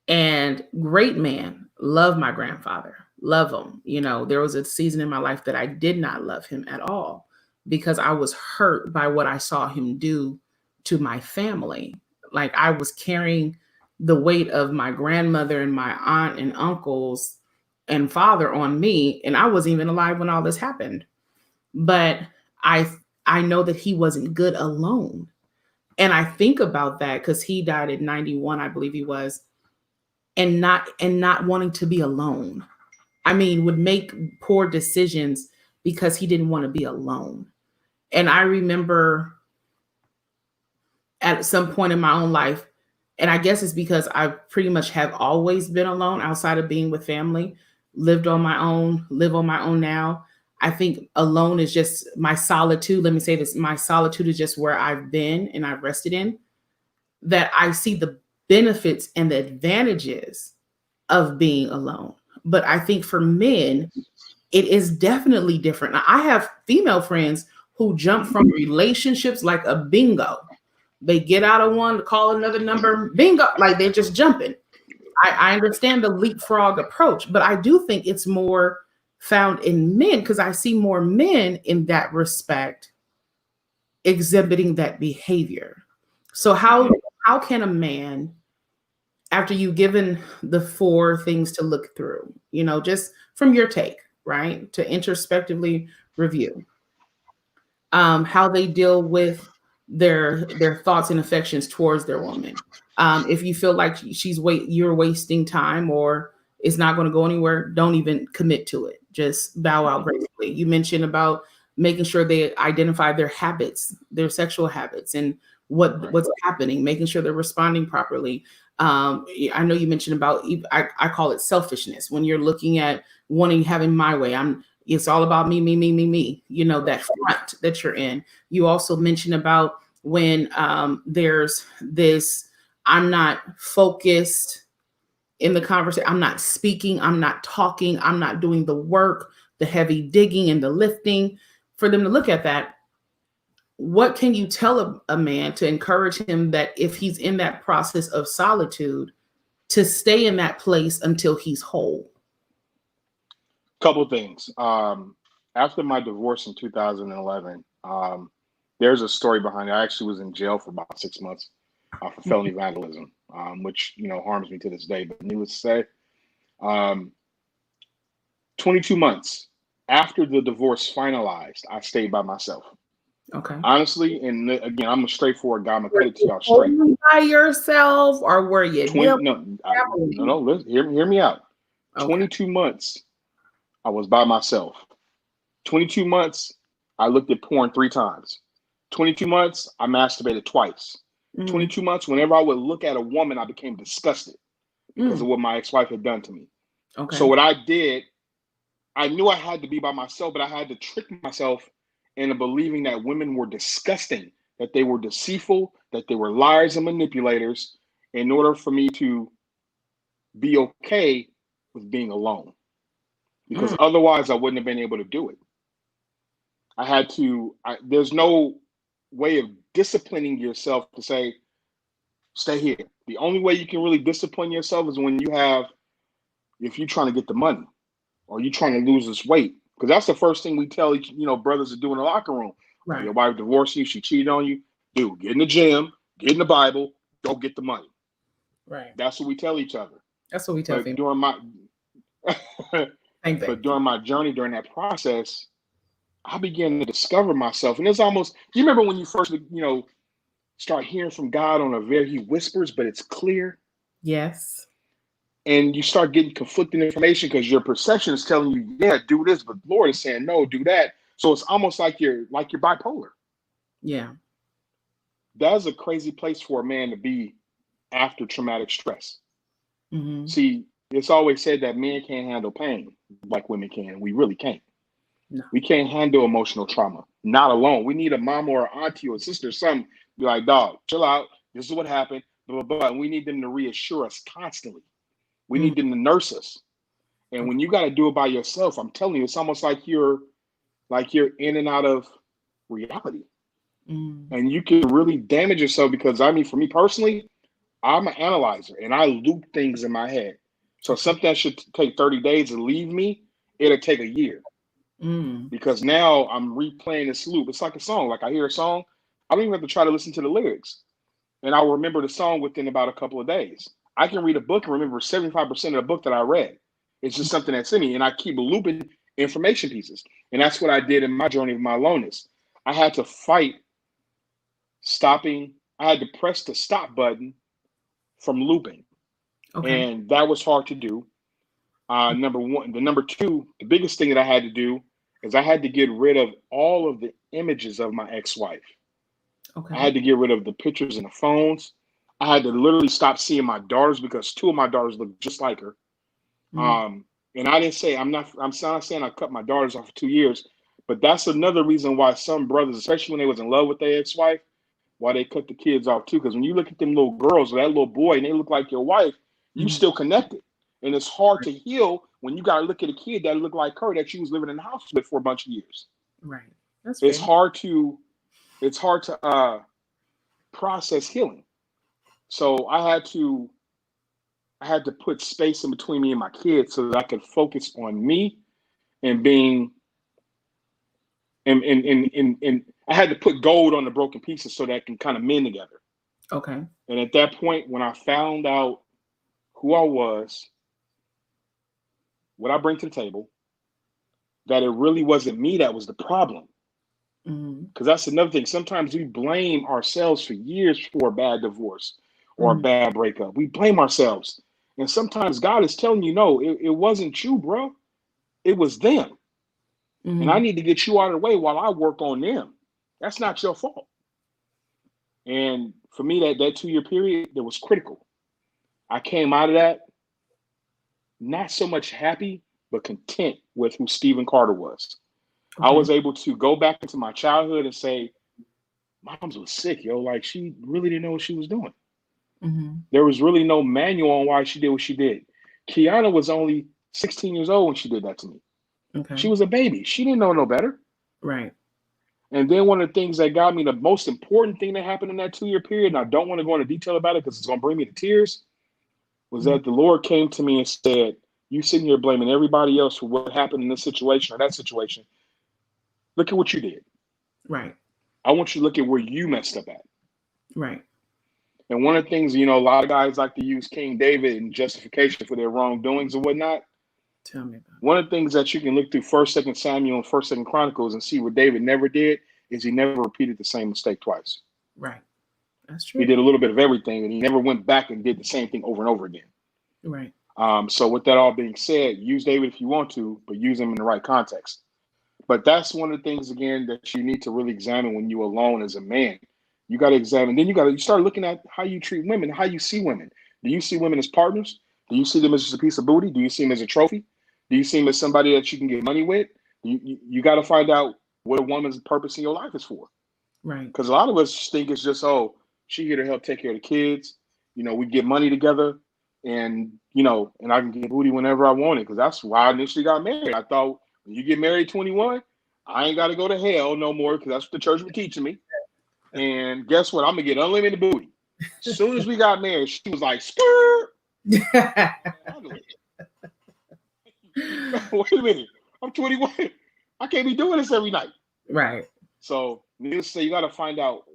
And great man, love my grandfather, love him. There was a season in my life that I did not love him at all because I was hurt by what I saw him do to my family. Like I was carrying the weight of my grandmother and my aunt and uncles and father on me, and I wasn't even alive when all this happened. But I know that he wasn't good alone. And I think about that because he died at 91, I believe he was, and not wanting to be alone. I mean, would make poor decisions because he didn't want to be alone. And I remember at some point in my own life, and I guess it's because I pretty much have always been alone outside of being with family, lived on my own, live on my own now. I think alone is just my solitude. Let me say this. My solitude is just where I've been and I've rested in, that I see the benefits and the advantages of being alone. But I think for men, it is definitely different. Now, I have female friends who jump from relationships like a bingo. They get out of one to call another number, bingo, like they're just jumping. I understand the leapfrog approach, but I do think it's more found in men because I see more men in that respect exhibiting that behavior. So how can a man, after you've given the 4 things to look through, just from your take, right, to introspectively review how they deal with their thoughts and affections towards their woman. If you feel like you're wasting time or it's not going to go anywhere, don't even commit to it. Just bow out gracefully. You mentioned about making sure they identify their habits, their sexual habits, and what's happening, making sure they're responding properly. I know you mentioned about, I call it selfishness, when you're looking at having my way. It's all about me, me, me, me, me, that front that you're in. You also mentioned about when there's this, I'm not focused in the conversation. I'm not speaking. I'm not talking. I'm not doing the work, the heavy digging and the lifting. For them to look at that, what can you tell a man to encourage him that if he's in that process of solitude, to stay in that place until he's whole? Couple of things. After my divorce in 2011, there's a story behind it. I actually was in jail for about 6 months for felony vandalism, which harms me to this day. But needless to say, 22 months after the divorce finalized, I stayed by myself. Okay. Honestly, and again, I'm a straightforward guy. I'm gonna cut it to y'all straight. By yourself, or were you? No. Hear me out. Okay. 22 months, I was by myself. 22 months, I looked at porn 3 times. 22 months, I masturbated twice. 22 months, whenever I would look at a woman, I became disgusted because of what my ex-wife had done to me. Okay. So what I did, I knew I had to be by myself, but I had to trick myself into believing that women were disgusting, that they were deceitful, that they were liars and manipulators, in order for me to be okay with being alone. Because otherwise I wouldn't have been able to do it. I had to, there's no way of disciplining yourself to say, stay here. The only way you can really discipline yourself is when if you're trying to get the money or you're trying to lose this weight. Because that's the first thing we tell brothers to do in the locker room. Right. Your wife divorced you, she cheated on you. Dude, get in the gym, get in the Bible, go get the money. Right. That's what we tell each other. That's what we tell people. During my journey, during that process, I began to discover myself. And it's almost, you remember when you first, start hearing from God he whispers, but it's clear? Yes. And you start getting conflicting information because your perception is telling you, yeah, do this, but the Lord is saying, no, do that. So it's almost like you're bipolar. Yeah. That's a crazy place for a man to be after traumatic stress. Mm-hmm. See, it's always said that men can't handle pain like women can. We really can't. No. We can't handle emotional trauma. Not alone. We need a mom or an auntie or a sister or something. Be like, dog, chill out. This is what happened. Blah, blah, blah. And we need them to reassure us constantly. We need them to nurse us. And when you got to do it by yourself, I'm telling you, it's almost like you're in and out of reality. And you can really damage yourself because, I mean, for me personally, I'm an analyzer and I loop things in my head. So something that should take 30 days to leave me, it'll take a year. Because now I'm replaying this loop. It's like a song. Like I hear a song, I don't even have to try to listen to the lyrics. And I'll remember the song within about a couple of days. I can read a book and remember 75% of the book that I read. It's just something that's in me. And I keep looping information pieces. And that's what I did in my journey of my aloneness. I had to fight stopping. I had to press the stop button from looping. And that was hard to do. Number one. Number two, the biggest thing that I had to do is I had to get rid of all of the images of my ex-wife. I had to get rid of the pictures and the phones. I had to literally stop seeing my daughters because two of my daughters look just like her. And I didn't say, I'm not saying I cut my daughters off for 2 years, but that's another reason why some brothers, especially when they was in love with their ex-wife, why they cut the kids off too. Because when you look at them little girls or that little boy and they look like your wife, you still connected. And it's hard to heal when you got to look at a kid that looked like her that you was living in the house with for a bunch of years. Right. That's it's hard to process healing. So I had to put space in between me and my kids so that I could focus on me and being and I had to put gold on the broken pieces so that it can kind of mend together. Okay. And at that point, when I found out who I was, what I bring to the table, that it really wasn't me that was the problem. Because that's another thing. Sometimes we blame ourselves for years for a bad divorce or a bad breakup. We blame ourselves. And sometimes God is telling you, no, it wasn't you, bro. It was them. And I need to get you out of the way while I work on them. That's not your fault. And for me, that 2-year period, that was critical. I came out of that not so much happy, but content with who Stephen Carter was. I was able to go back into my childhood and say, Mom's was sick, yo. Like, she really didn't know what she was doing. There was really no manual on why she did what she did. Kiana was only 16 years old when she did that to me. She was a baby. She didn't know no better. Right. And then one of the things that got me, the most important thing that happened in that 2-year period, and I don't want to go into detail about it because it's going to bring me to tears, was that the Lord came to me and said, you sitting here blaming everybody else for what happened in this situation or that situation. Look at what you did. Right. I want you to look at where you messed up at. Right. And one of the things, a lot of guys like to use King David in justification for their wrongdoings and whatnot. Tell me about it. One of the things that you can look through 1st, 2nd Samuel and 1st, 2nd Chronicles and see what David never did is he never repeated the same mistake twice. Right. That's true. He did a little bit of everything and he never went back and did the same thing over and over again. Right. So with that all being said, use David if you want to, but use him in the right context. But that's one of the things, again, that you need to really examine when you're alone as a man. You got to examine. Then you start looking at how you treat women, how you see women. Do you see women as partners? Do you see them as just a piece of booty? Do you see them as a trophy? Do you see them as somebody that you can get money with? You got to find out what a woman's purpose in your life is for. Right. Because a lot of us think it's just, oh, she here to help take care of the kids. We get money together and, and I can get booty whenever I want it. Because that's why I initially got married. I thought, when you get married at 21, I ain't got to go to hell no more because that's what the church was teaching me. And guess what? I'm going to get unlimited booty. As soon as we got married, she was like, skirt. Wait a minute. I'm 21. I can't be doing this every night. Right. So, needless to say, you got to find out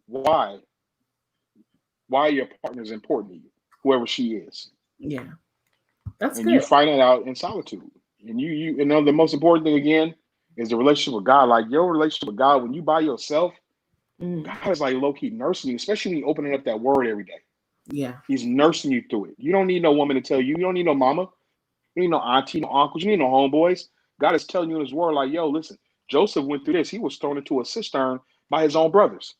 why your partner is important to you, whoever she is. Yeah. That's and good. You find that out in solitude. And the most important thing again is the relationship with God. Like your relationship with God, when you by yourself, God is like low-key nursing you, especially when you opening up that word every day. Yeah. He's nursing you through it. You don't need no woman to tell you. You don't need no mama. You need no auntie, no uncles. You need no homeboys. God is telling you in his word like, yo, listen, Joseph went through this. He was thrown into a cistern by his own brothers.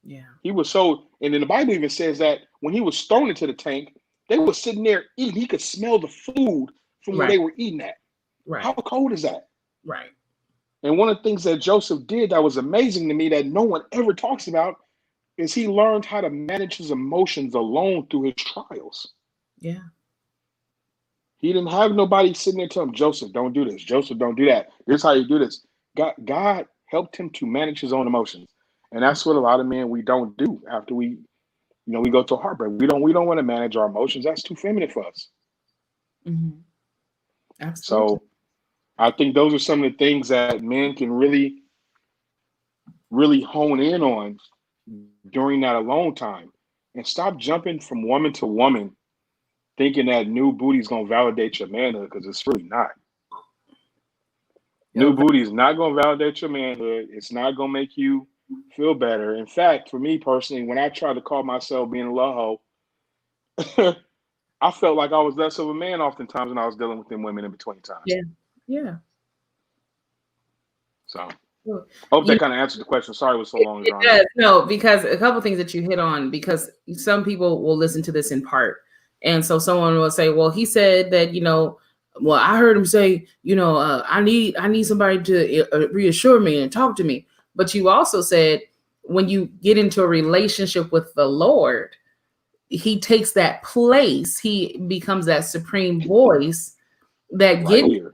Yeah. He was so, and then the Bible even says that when he was thrown into the tank, they were sitting there eating. He could smell the food from where they were eating at. Right. How cold is that? Right. And one of the things that Joseph did that was amazing to me that no one ever talks about is he learned how to manage his emotions alone through his trials. Yeah. He didn't have nobody sitting there telling him, Joseph, don't do this. Joseph, don't do that. This is how you do this. God helped him to manage his own emotions. And that's what a lot of men, we don't do after we go through a heartbreak. We don't want to manage our emotions. That's too feminine for us. Mm-hmm. Absolutely. So I think those are some of the things that men can really, really hone in on during that alone time, and stop jumping from woman to woman thinking that new booty is going to validate your manhood, because it's really not. New booty is not going to validate your manhood. It's not going to make you feel better. In fact, for me personally, when I tried to call myself being a love hoe, I felt like I was less of a man oftentimes when I was dealing with them women in between times. Yeah. So hope that kind of answered the question. Sorry it was so long. It does. No, because a couple of things that you hit on, because some people will listen to this in part. And so someone will say, well, he said that, well, I heard him say, I need somebody to reassure me and talk to me. But you also said when you get into a relationship with the Lord, he takes that place. He becomes that supreme voice that gets you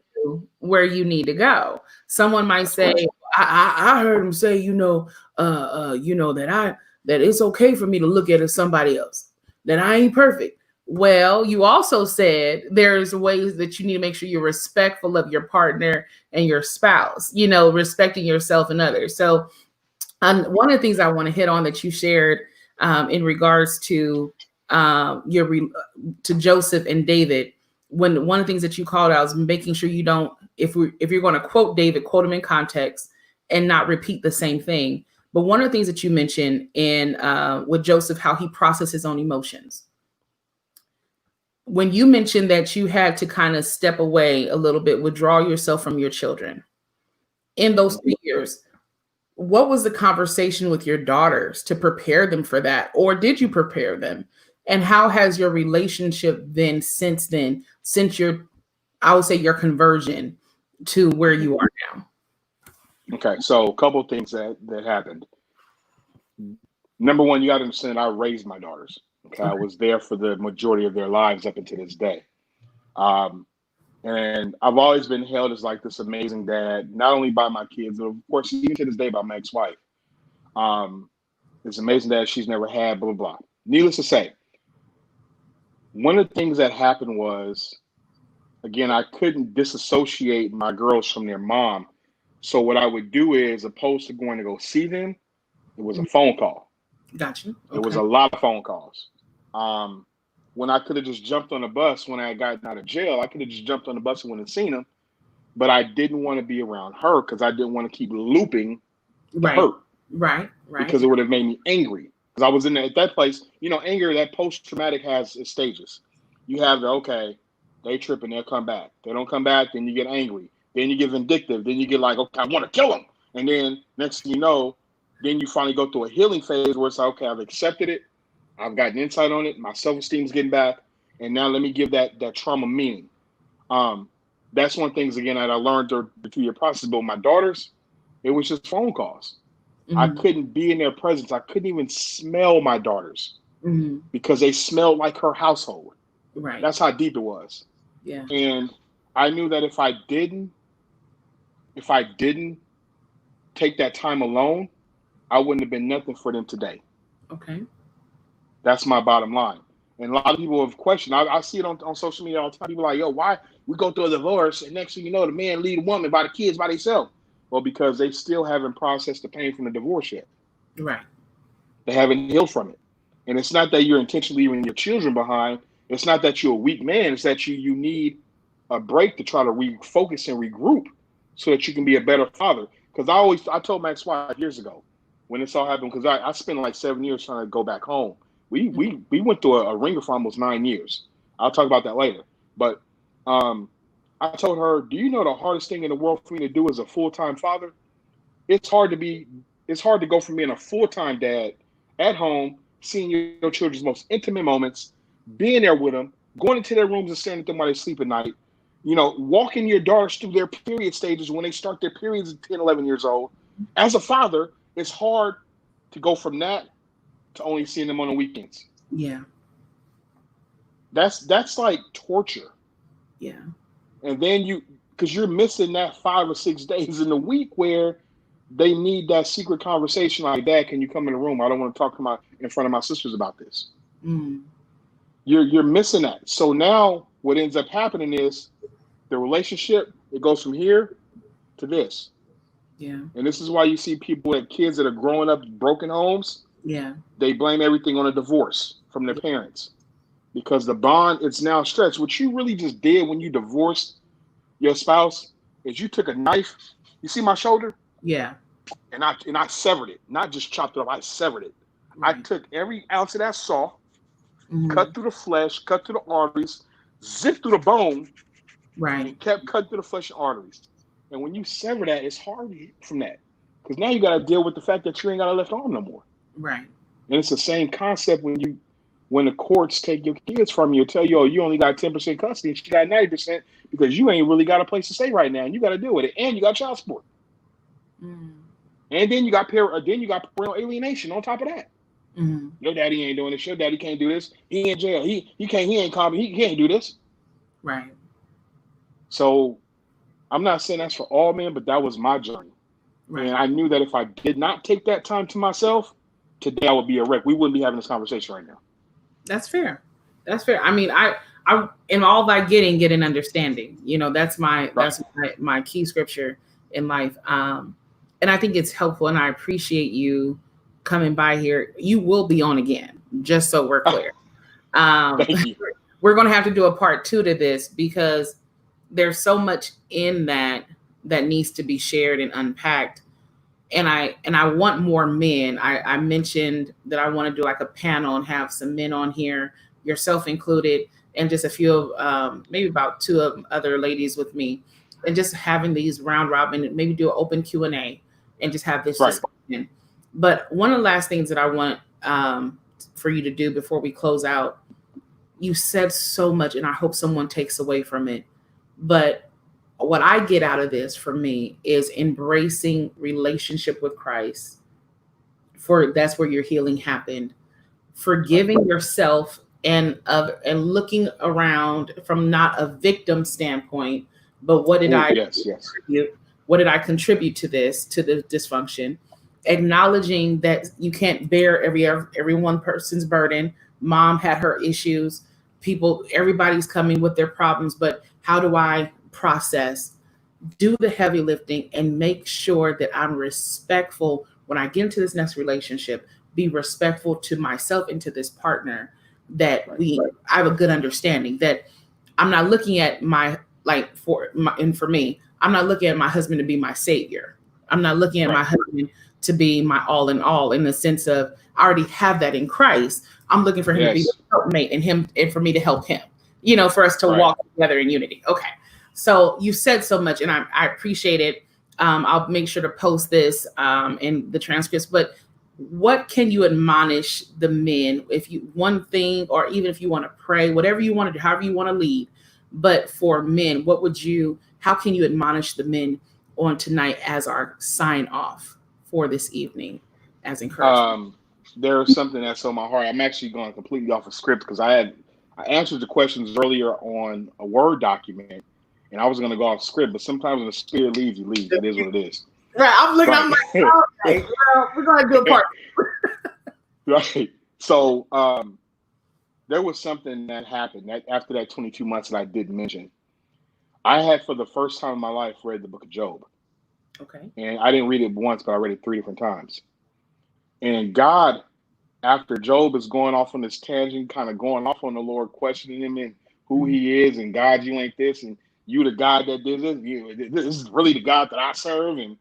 where you need to go. Someone might say, I heard him say, that it's okay for me to look at somebody else, that I ain't perfect. Well, you also said there's ways that you need to make sure you're respectful of your partner and your spouse, respecting yourself and others. So one of the things I want to hit on that you shared in regards to to Joseph and David, when one of the things that you called out is making sure you don't, if you're going to quote David, quote him in context and not repeat the same thing. But one of the things that you mentioned with Joseph, how he processed his own emotions. When you mentioned that you had to kind of step away a little bit, withdraw yourself from your children in those 3 years, what was the conversation with your daughters to prepare them for that? Or did you prepare them? And how has your relationship been since I would say your conversion to where you are now? Okay, so a couple of things that happened. Number one, you got to understand, I raised my daughters. Okay, I was there for the majority of their lives up until this day. And I've always been hailed as like this amazing dad, not only by my kids, but of course, even to this day by my ex-wife. This amazing dad she's never had, blah, blah, blah. Needless to say, one of the things that happened was, again, I couldn't disassociate my girls from their mom. So what I would do is, opposed to going to go see them, it was a phone call. Gotcha. Okay. It was a lot of phone calls. When I could have just jumped on a bus when I got out of jail, I could have just jumped on the bus and went and seen them. But I didn't want to be around her because I didn't want to keep looping the hurt. Right. Because it would have made me angry. Because I was in at that place, anger, that post-traumatic has its stages. You have they tripping, they'll come back. They don't come back, then you get angry. Then you get vindictive. Then you get like, okay, I want to kill them. And then next thing you know, then you finally go through a healing phase where it's like, okay, I've accepted it. I've gotten insight on it. My self-esteem is getting back. And now let me give that trauma meaning. That's one of the things, again, that I learned through the 2-year process. But with my daughters, it was just phone calls. Mm-hmm. I couldn't be in their presence. I couldn't even smell my daughters because they smelled like her household. Right. That's how deep it was. Yeah. And I knew that if I didn't take that time alone, I wouldn't have been nothing for them today. Okay. That's my bottom line. And a lot of people have questioned. I see it on social media all the time. People are like, yo, why we go through a divorce and next thing you know, the man lead a woman by the kids by themselves? Well, because they still haven't processed the pain from the divorce yet. Right. They haven't healed from it. And it's not that you're intentionally leaving your children behind. It's not that you're a weak man. It's that you need a break to try to refocus and regroup so that you can be a better father. Because I told my ex-wife years ago when this all happened, because I spent like 7 years trying to go back home. We went through a ringer for almost 9 years. I'll talk about that later. But I told her, do you know the hardest thing in the world for me to do as a full-time father? It's hard to go from being a full-time dad at home, seeing your children's most intimate moments, being there with them, going into their rooms and staring at them while they sleep at night, walking your daughters through their period stages when they start their periods at 10, 11 years old. As a father, it's hard to go from that to only seeing them on the weekends. Yeah. That's like torture. Yeah. And then because you're missing that 5 or 6 days in the week where they need that secret conversation like, Dad, can you come in the room? I don't want to talk in front of my sisters about this. Mm. You're missing that. So now what ends up happening is the relationship, it goes from here to this. Yeah. And this is why you see people with kids that are growing up in broken homes. Yeah. They blame everything on a divorce from their parents because the bond, it's now stretched. What you really just did when you divorced your spouse is you took a knife. You see my shoulder? Yeah. And I severed it, not just chopped it off. I severed it. Right. I took every ounce of that saw, Mm-hmm. cut through the flesh, cut through the arteries, zipped through the bone, Right. and kept cutting through the flesh and arteries. And when you sever that, it's hard from that because now you got to deal with the fact that you ain't got a left arm no more. Right. And it's the same concept when the courts take your kids from you, tell you, oh, you only got 10% custody, and she got 90% because you ain't really got a place to stay right now, and you got to deal with it, and you got child support. Mm. And then you got parental alienation on top of that. Mm-hmm. Your daddy ain't doing this. Your daddy can't do this. He in jail. He ain't competent. He can't do this. Right. So I'm not saying that's for all men, but that was my journey. Right. And I knew that if I did not take that time to myself, today I would be a wreck. We wouldn't be having this conversation right now. That's fair. That's fair. I mean, I in all thy getting, get an understanding. You know, that's my key scripture in life. And I think it's helpful, and I appreciate you coming by here. You will be on again, just so we're clear. Thank you. We're going to have to do a part 2 to this because there's so much in that needs to be shared and unpacked. And I want more men. I mentioned that I want to do like a panel and have some men on here, yourself included, and just a few of maybe about 2 other ladies with me, and just having these round robin and maybe do an open Q&A and just have this discussion. But one of the last things that I want for you to do before we close out, you said so much, and I hope someone takes away from it. But what I get out of this for me is embracing relationship with Christ. That's where your healing happened. Forgiving yourself and looking around from not a victim standpoint, but what did contribute? What did I contribute to the dysfunction? Acknowledging that you can't bear every one person's burden. Mom had her issues. Everybody's coming with their problems, but how do I process, do the heavy lifting, and make sure that I'm respectful when I get into this next relationship, be respectful to myself and to this partner, that I have a good understanding that I'm not looking at for me, I'm not looking at my husband to be my savior. I'm not looking at my husband to be my all in all, in the sense of I already have that in Christ. I'm looking for him to be the helpmate and for me to help him, for us to walk together in unity. Okay. So you said so much, and I appreciate it. I'll make sure to post this in the transcripts, but what can you admonish the men, one thing, or even if you want to pray, whatever you want to do, however you want to lead, but for men, how can you admonish the men on tonight as our sign off for this evening as encouragement? There's something that's on my heart. I'm actually going completely off of script because I answered the questions earlier on a Word document, and I was going to go off script, but sometimes when the spirit leaves, you leave. It is what it is. Right. I'm like, okay, well, we're going to do a part. Right. So there was something that happened after that 22 months that I didn't mention. I had, for the first time in my life, read the book of Job. Okay. And I didn't read it once, but I read it 3 different times. And God, after Job is going off on this tangent, kind of going off on the Lord, questioning him and who he is, and God, you ain't this, and you the God that did this, this is really the God that I serve. And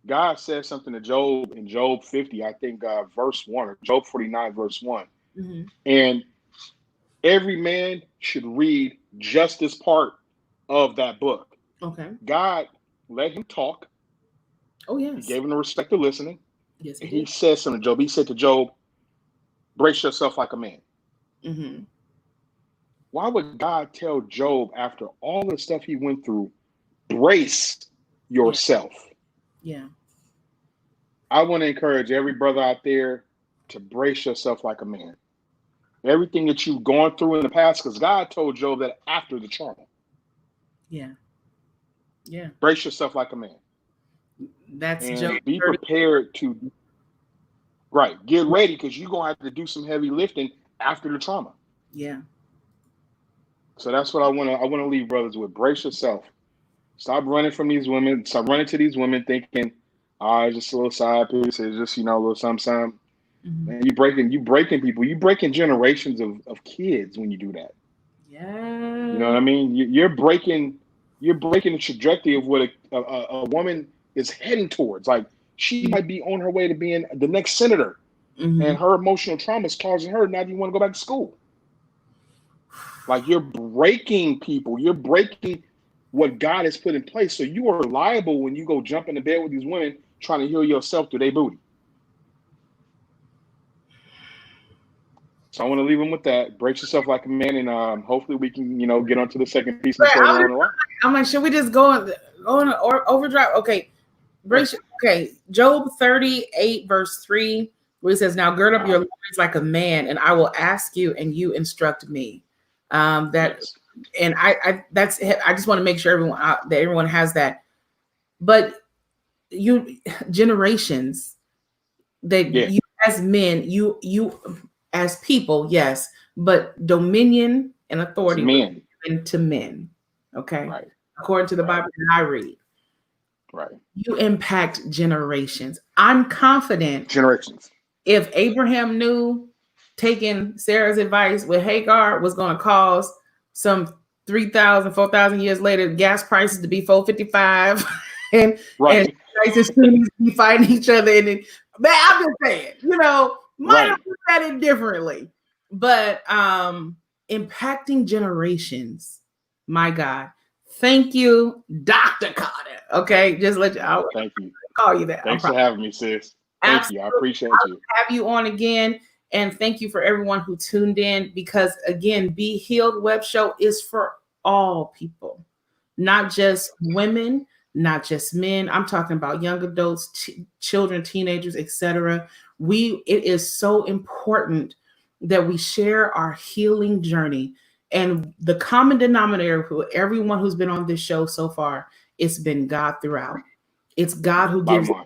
God says something to Job in Job 50, I think verse 1, or Job 49, verse 1. Mm-hmm. And every man should read just this part of that book. Okay. God let him talk. Oh, yes. He gave him the respect of listening. Yes, and he said something to Job. He said to Job, brace yourself like a man. Mm-hmm. Why would God tell Job, after all the stuff he went through, brace yourself? Yeah. I want to encourage every brother out there to brace yourself like a man. Everything that you've gone through in the past, because God told Job that after the trauma. Yeah. Yeah. Brace yourself like a man. That's and Joe be 30. prepared to get ready, because you're gonna have to do some heavy lifting after the trauma. Yeah. So that's what I wanna leave brothers with. Brace yourself. Stop running from these women. Stop running to these women thinking, it's just a little side piece. It's just, a little something. Mm-hmm. Man, you breaking people. You breaking generations of kids when you do that. Yeah. You know what I mean? You're breaking the trajectory of what a woman is heading towards. Like, she might be on her way to being the next senator, and her emotional trauma is causing her not even want to go back to school. Like, you're breaking people. You're breaking what God has put in place. So you are liable when you go jump into bed with these women trying to heal yourself through their booty. So I want to leave them with that. Brace yourself like a man, and hopefully we can, get onto the second piece and further on the line. I'm like, should we just go on or overdrive? Okay. Okay. Job 38 verse 3, where he says, "Now gird up your loins like a man, and I will ask you, and you instruct me." Yes. And I just want to make sure everyone has that. But generations that you as men, you as people, yes, but dominion and authority given to men. Okay. Right. According to the Bible that I read. Right. You impact generations. I'm confident. Generations. If Abraham knew taking Sarah's advice with Hagar was going to cause some 3,000, 4,000 years later, gas prices to be $4.55 and students be fighting each other. And man, I'm just saying, might have put that in differently. But impacting generations, my God. Thank you, Dr. Carter. Okay, just let you. Thank you. Call you that. Thanks for having me, sis. Thank you. I appreciate you. Have you on again, and thank you for everyone who tuned in. Because again, Be Healed Webshow is for all people, not just women, not just men. I'm talking about young adults, children, teenagers, etc. It is so important that we share our healing journey. And the common denominator for everyone who's been on this show so far, it's been God throughout. It's God who gives it.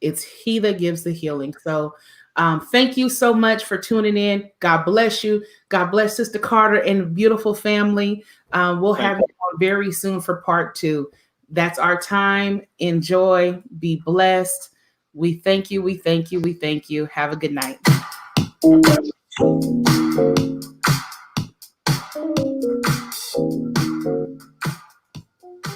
It's He that gives the healing. So thank you so much for tuning in. God bless you. God bless Sister Carter and beautiful family. We'll have you on very soon for part 2. That's our time. Enjoy. Be blessed. We thank you. We thank you. We thank you. Have a good night.